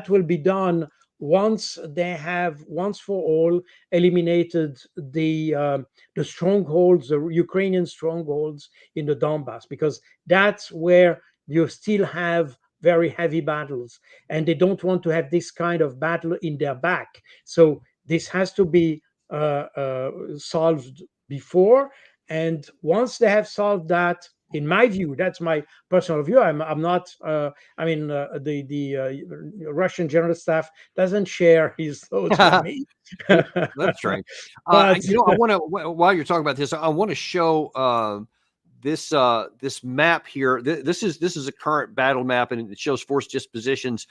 will be done once they have once for all eliminated the strongholds, the Ukrainian strongholds in the Donbass, because that's where you still have very heavy battles, and they don't want to have this kind of battle in their back. So this has to be solved before, and once they have solved that, in my view, that's my personal view. I'm not. The Russian general staff doesn't share his thoughts with me. That's strange. But I want to, while you're talking about this, I want to show this map here. This is a current battle map, and it shows force dispositions.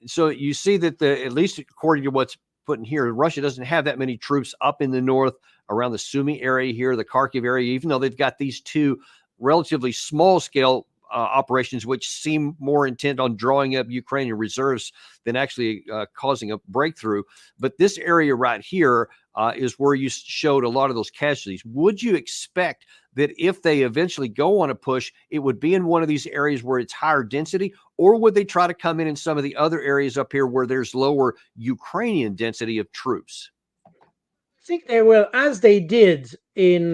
So you see that at least according to what's put in here, Russia doesn't have that many troops up in the north around the Sumy area here, the Kharkiv area, even though they've got these two relatively small scale operations, which seem more intent on drawing up Ukrainian reserves than actually causing a breakthrough. But this area right here is where you showed a lot of those casualties. Would you expect that if they eventually go on a push, it would be in one of these areas where it's higher density, or would they try to come in some of the other areas up here where there's lower Ukrainian density of troops? I think they will, as they did in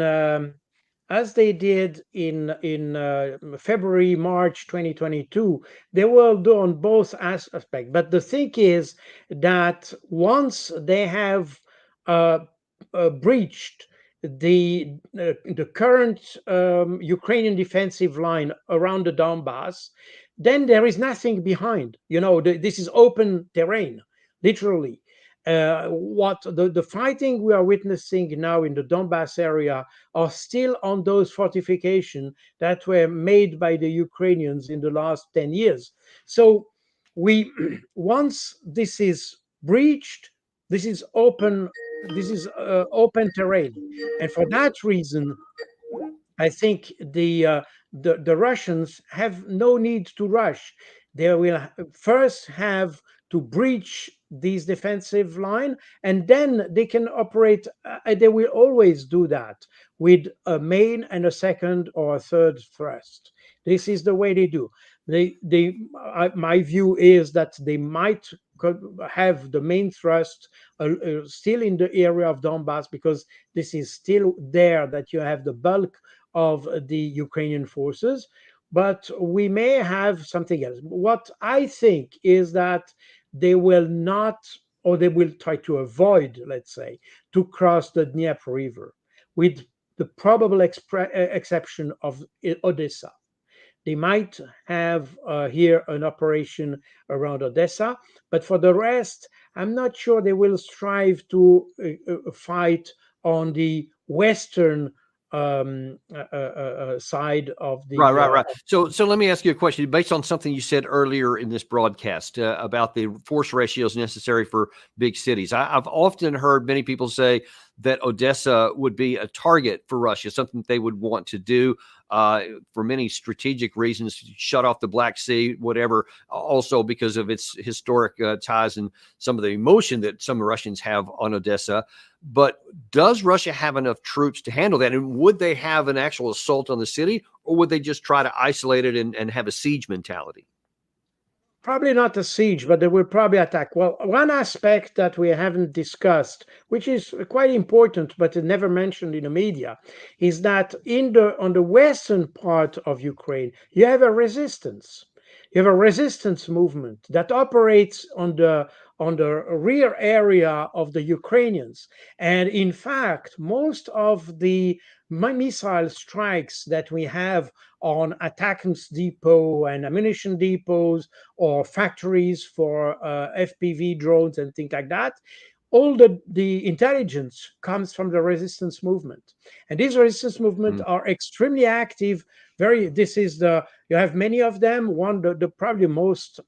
February, March 2022, they will do on both aspects. But the thing is that once they have breached the current Ukrainian defensive line around the Donbass, then there is nothing behind. This is open terrain, literally. What the fighting we are witnessing now in the Donbass area are still on those fortifications that were made by the Ukrainians in the last 10 years. So once this is breached, this is open terrain, and for that reason, I think the Russians have no need to rush. They will first have to breach these defensive line, and then they can operate. They will always do that with a main and a second or a third thrust. This is the way they do. My view is that they might have the main thrust still in the area of Donbass, because this is still there that you have the bulk of the Ukrainian forces. But we may have something else. What I think is that they will not, or they will try to avoid, let's say, to cross the Dnieper River, with the probable exception of Odessa. They might have here an operation around Odessa, but for the rest, I'm not sure they will strive to fight on the western side of the Right. So let me ask you a question based on something you said earlier in this broadcast about the force ratios necessary for big cities. I've often heard many people say that Odessa would be a target for Russia, something that they would want to do for many strategic reasons, shut off the Black Sea, whatever, also because of its historic ties and some of the emotion that some Russians have on Odessa. But does Russia have enough troops to handle that? And would they have an actual assault on the city, or would they just try to isolate it and have a siege mentality? Probably not a siege, but they will probably attack. Well, one aspect that we haven't discussed, which is quite important, but never mentioned in the media, is that on the western part of Ukraine, you have a resistance. You have a resistance movement that operates on the rear area of the Ukrainians. And in fact, most of the missile strikes that we have on attachments depot and ammunition depots or factories for FPV drones and things like that, all the intelligence comes from the resistance movement, and these resistance movements are extremely active. You have many of them. One, the probably most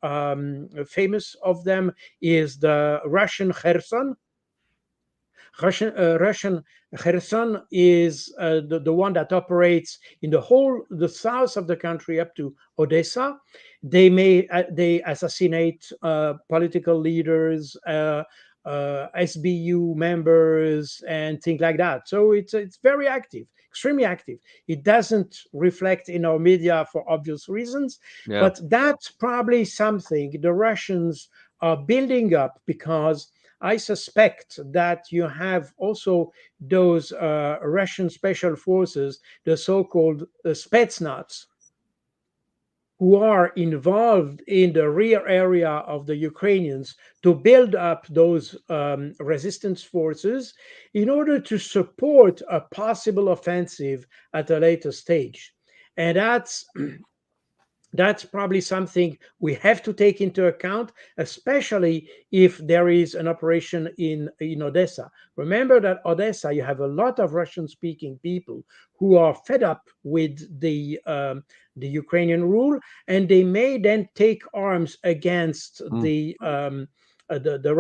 famous of them is the Russian Kherson. Russian Kherson is the one that operates in the south of the country up to Odessa. They assassinate political leaders, SBU members, and things like that. So it's very active, extremely active. It doesn't reflect in our media for obvious reasons, but that's probably something the Russians are building up, because I suspect that you have also those Russian special forces, the so-called Spetsnaz, who are involved in the rear area of the Ukrainians to build up those resistance forces in order to support a possible offensive at a later stage. And that's probably something we have to take into account, especially if there is an operation in Odessa. Remember that Odessa, you have a lot of Russian-speaking people who are fed up with the Ukrainian rule, and they may then take arms against the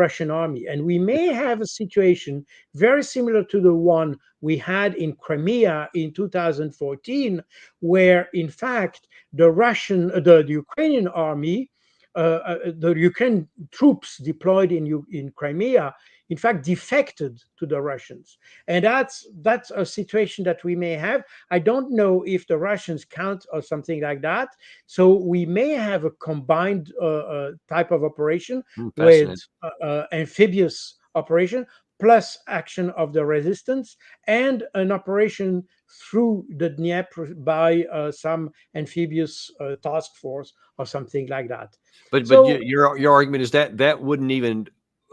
Russian army. And we may have a situation very similar to the one we had in Crimea in 2014, where in fact the Ukrainian army, the Ukrainian troops deployed in Crimea, in fact, defected to the Russians, and that's a situation that we may have. I don't know if the Russians count or something like that. So we may have a combined type of operation with amphibious operation plus action of the resistance, and an operation through the Dnieper by some amphibious task force or something like that. But your argument is that that wouldn't even,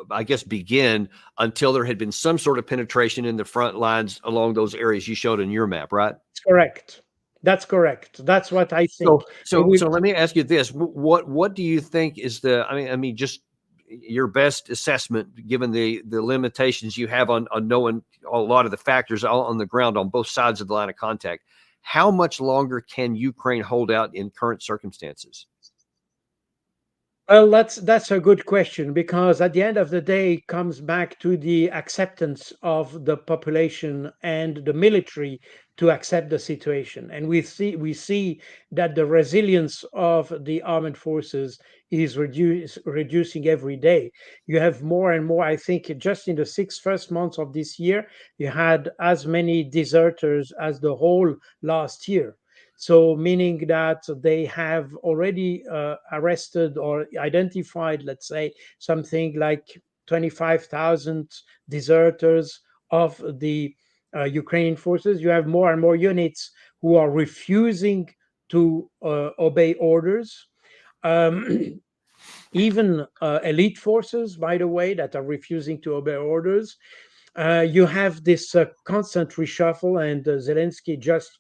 I guess, begin until there had been some sort of penetration in the front lines along those areas you showed in your map, right? That's correct. That's correct. That's what I think. So let me ask you this: what do you think is the? I mean, just your best assessment, given the limitations you have on knowing a lot of the factors on the ground on both sides of the line of contact. How much longer can Ukraine hold out in current circumstances? Well, that's a good question, because at the end of the day, it comes back to the acceptance of the population and the military to accept the situation. And we see that the resilience of the armed forces is reducing every day. You have more and more. I think just in the first 6 months of this year, you had as many deserters as the whole last year. So, meaning that they have already arrested or identified, let's say, something like 25,000 deserters of the Ukrainian forces. You have more and more units who are refusing to obey orders. Even elite forces, by the way, that are refusing to obey orders. You have this constant reshuffle, and Zelensky just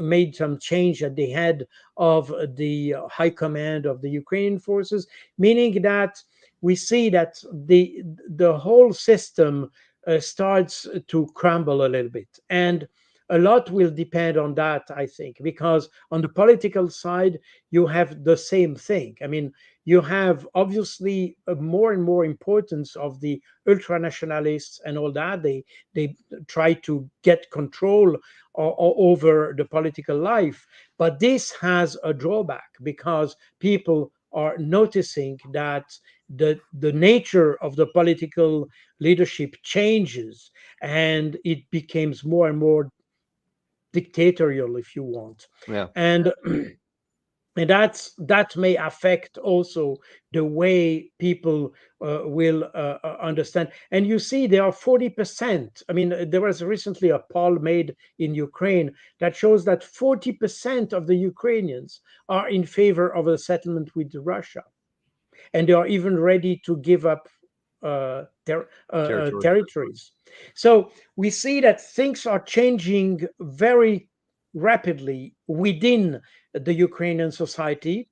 made some change at the head of the high command of the Ukrainian forces, meaning that we see that the whole system starts to crumble a little bit. And a lot will depend on that, I think, because on the political side, you have the same thing. I mean, you have obviously a more and more importance of the ultranationalists and all that. They try to get control over the political life, but this has a drawback, because people are noticing that the nature of the political leadership changes, and it becomes more and more dictatorial, if you want. Yeah. And that may affect also the way people will understand. And you see, there are 40%. I mean, there was recently a poll made in Ukraine that shows that 40% of the Ukrainians are in favor of a settlement with Russia, and they are even ready to give up territories. So we see that things are changing very rapidly within the Ukrainian society.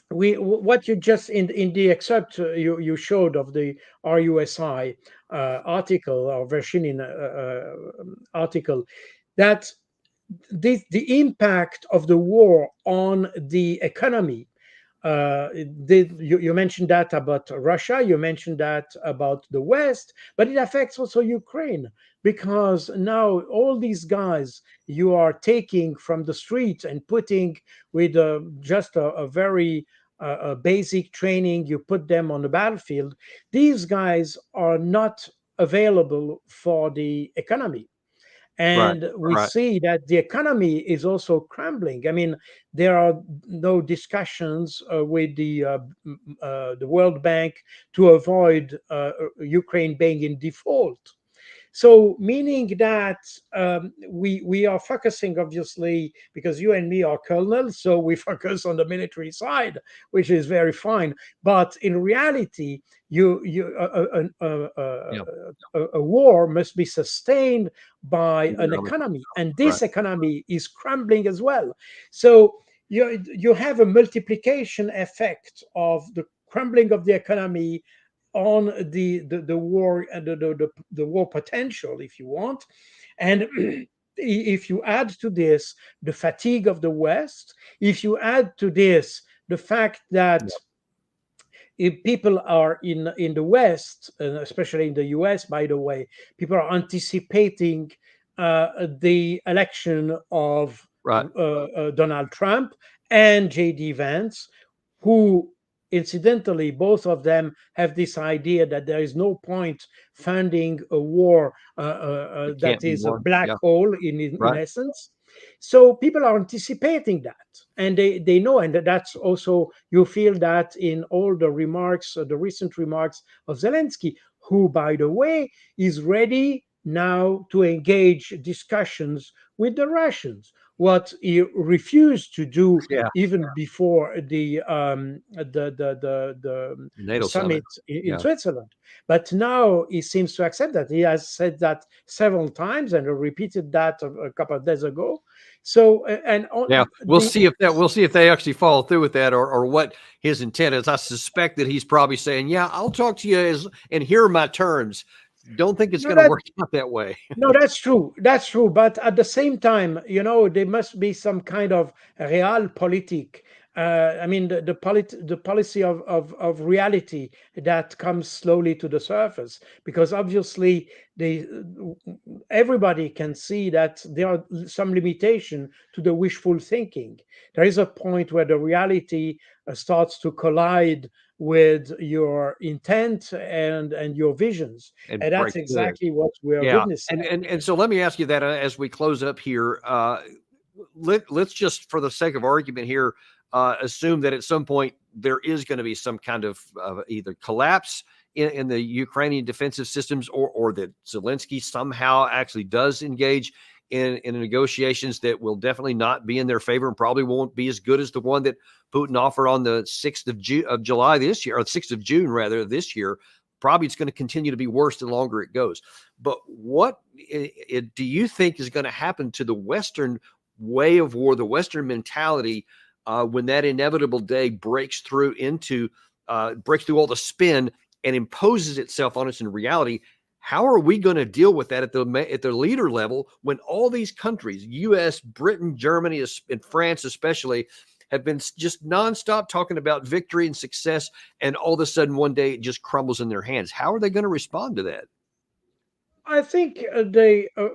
What you just in the excerpt you showed of the RUSI article, or Vershinin article, that the impact of the war on the economy. You mentioned that about Russia, you mentioned that about the West, but it affects also Ukraine, because now all these guys you are taking from the streets and putting with just a very basic training, you put them on the battlefield. These guys are not available for the economy. And we right. see that the economy is also crumbling. I mean, there are no discussions with the World Bank to avoid Ukraine being in default. So, meaning that we are focusing, obviously, because you and me are colonels, so we focus on the military side, which is very fine. But in reality, Yeah. a war must be sustained by an Economic. economy, and Right. this economy is crumbling as well. So you have a multiplication effect of the crumbling of the economy on the war and the war potential, if you want. And if you add to this the fatigue of the West, if you add to this the fact that Yeah. if people are in the West, especially in the US, by the way, people are anticipating the election of Right. Donald Trump and J.D. Vance, who incidentally both of them have this idea that there is no point funding a war It that can't be is a won. black Yeah. hole in Right. essence. So people are anticipating that, and they know, and that's also, you feel that in all the remarks, the recent remarks of Zelensky, who, by the way, is ready now to engage discussions with the Russians, what he refused to do Yeah. even before the NATO summit. summit in Yeah. Switzerland. But now he seems to accept that. He has said that several times and repeated that a couple of days ago. So and Yeah, on the we'll see if they actually follow through with that, or what his intent is. I suspect that he's probably saying, "Yeah, I'll talk to you and here are my terms." Don't think it's no, going to that work out that way. No, that's true. That's true. But at the same time, there must be some kind of realpolitik. I mean, the policy of reality that comes slowly to the surface, because obviously everybody can see that there are some limitation to the wishful thinking. There is a point where the reality starts to collide with your intent and your visions, And and that's break through it. exactly what we are Yeah, witnessing. and so let me ask you that as we close up here. Let's just, for the sake of argument here, assume that at some point there is going to be some kind of either collapse in the Ukrainian defensive systems, or that Zelensky somehow actually does engage in negotiations that will definitely not be in their favor and probably won't be as good as the one that Putin offered on the 6th of July this year, or 6th of June rather this year. Probably it's going to continue to be worse the longer it goes. But what do you think is going to happen to the Western way of war, the Western mentality, when that inevitable day breaks through all the spin and imposes itself on us in reality? How are we going to deal with that at the leader level when all these countries, U.S., Britain, Germany, and France especially, have been just nonstop talking about victory and success, and all of a sudden one day it just crumbles in their hands? How are they going to respond to that? I think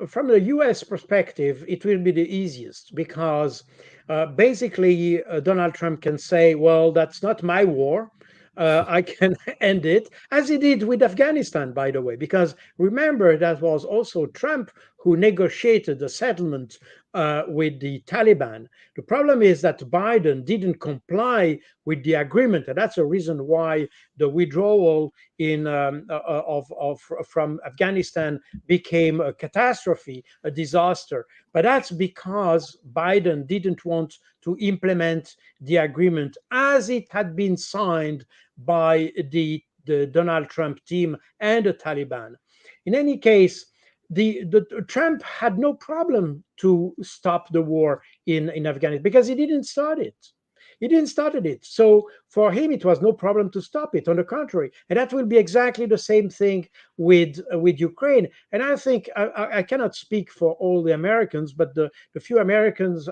from the U.S. perspective, it will be the easiest because basically Donald Trump can say, "Well, that's not my war. I can end it," as he did with Afghanistan, by the way. Because remember, that was also Trump who negotiated the settlement with the Taliban. The problem is that Biden didn't comply with the agreement, and that's the reason why the withdrawal from Afghanistan became a catastrophe, a disaster. But that's because Biden didn't want to implement the agreement as it had been signed by the Donald Trump team and the Taliban. In any case, the Trump had no problem to stop the war in Afghanistan because he didn't start it. He didn't start it. So for him, it was no problem to stop it. On the contrary, and that will be exactly the same thing with Ukraine. And I think I cannot speak for all the Americans, but the few Americans,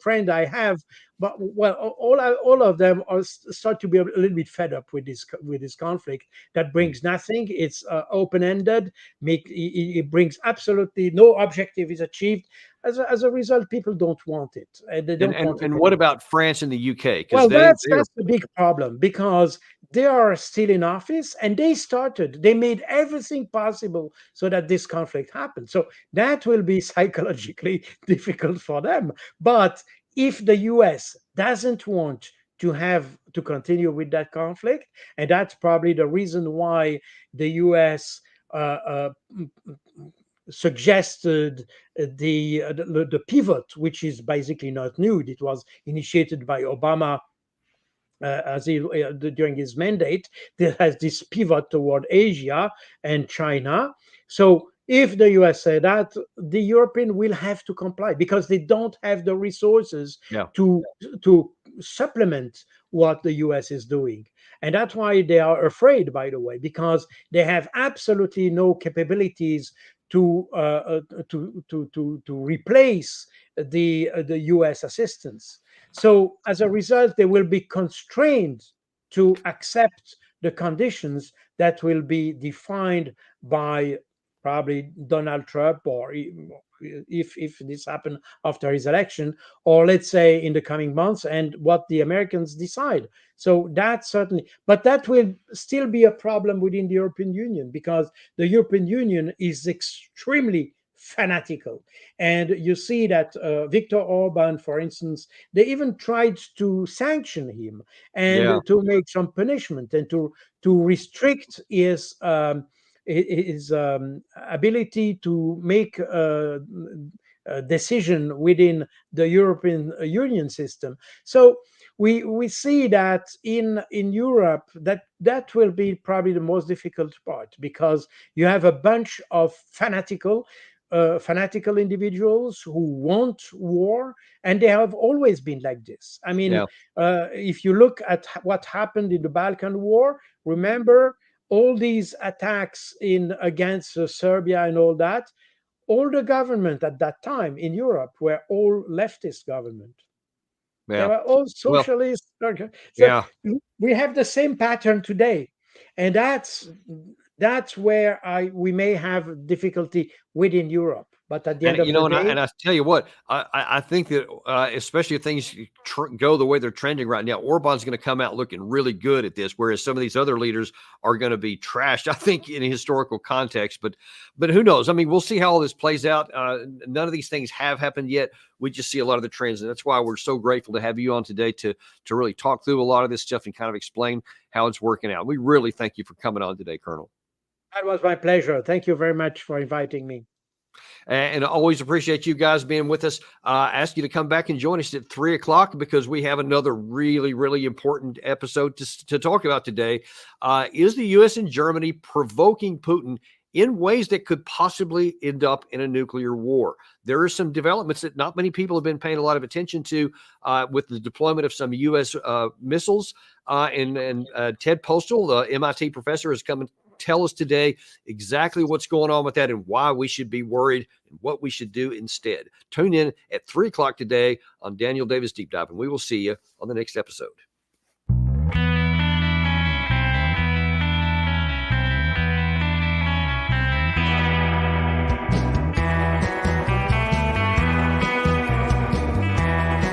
friend I have, but well, all of them start to be a little bit fed up with this conflict that brings nothing. It's open ended. It brings absolutely no objective is achieved. As a result, people don't want it. They don't want it And what anymore. about France and the UK? Because Well, that's the big problem because they are still in office, and they made everything possible so that this conflict happened. So that will be psychologically difficult for them. But if the US doesn't want to continue with that conflict, and that's probably the reason why the US suggested the pivot, which is basically not new. It was initiated by Obama during his mandate. There has this pivot toward Asia and China. So if the US say that, the European will have to comply because they don't have the resources Yeah. to supplement what the US is doing. And that's why they are afraid, by the way, because they have absolutely no capabilities to replace the US assistance. So as a result, they will be constrained to accept the conditions that will be defined by probably Donald Trump, or if this happened after his election, or let's say in the coming months, and what the Americans decide. So that certainly, but that will still be a problem within the European Union, because the European Union is extremely fanatical. And you see that Viktor Orban, for instance, they even tried to sanction him and to make some punishment and to restrict his ability to make a decision within the European Union system. So we see that in Europe that will be probably the most difficult part, because you have a bunch of fanatical individuals who want war, and they have always been like this. I mean, if you look at what happened in the Balkan War, remember all these attacks against Serbia and all that. All the government at that time in Europe were all leftist government. They were all socialist. So we have the same pattern today, and that's where we may have difficulty within Europe. But at the end of the day, and I tell you what, I think that especially if things go the way they're trending right now, Orban's going to come out looking really good at this, whereas some of these other leaders are going to be trashed, I think, in a historical context. But who knows? I mean, we'll see how all this plays out. None of these things have happened yet. We just see a lot of the trends, and that's why we're so grateful to have you on today to really talk through a lot of this stuff and kind of explain how it's working out. We really thank you for coming on today, Colonel. That was my pleasure. Thank you very much for inviting me. And I always appreciate you guys being with us. Ask you to come back and join us at 3:00 because we have another really, really important episode to talk about today. Is the U.S. and Germany provoking Putin in ways that could possibly end up in a nuclear war? There are some developments that not many people have been paying a lot of attention to with the deployment of some U.S. Missiles. And Ted Postal, the MIT professor, has come and tell us today exactly what's going on with that and why we should be worried and what we should do instead. Tune in at 3:00 today on Daniel Davis Deep Dive, and we will see you on the next episode.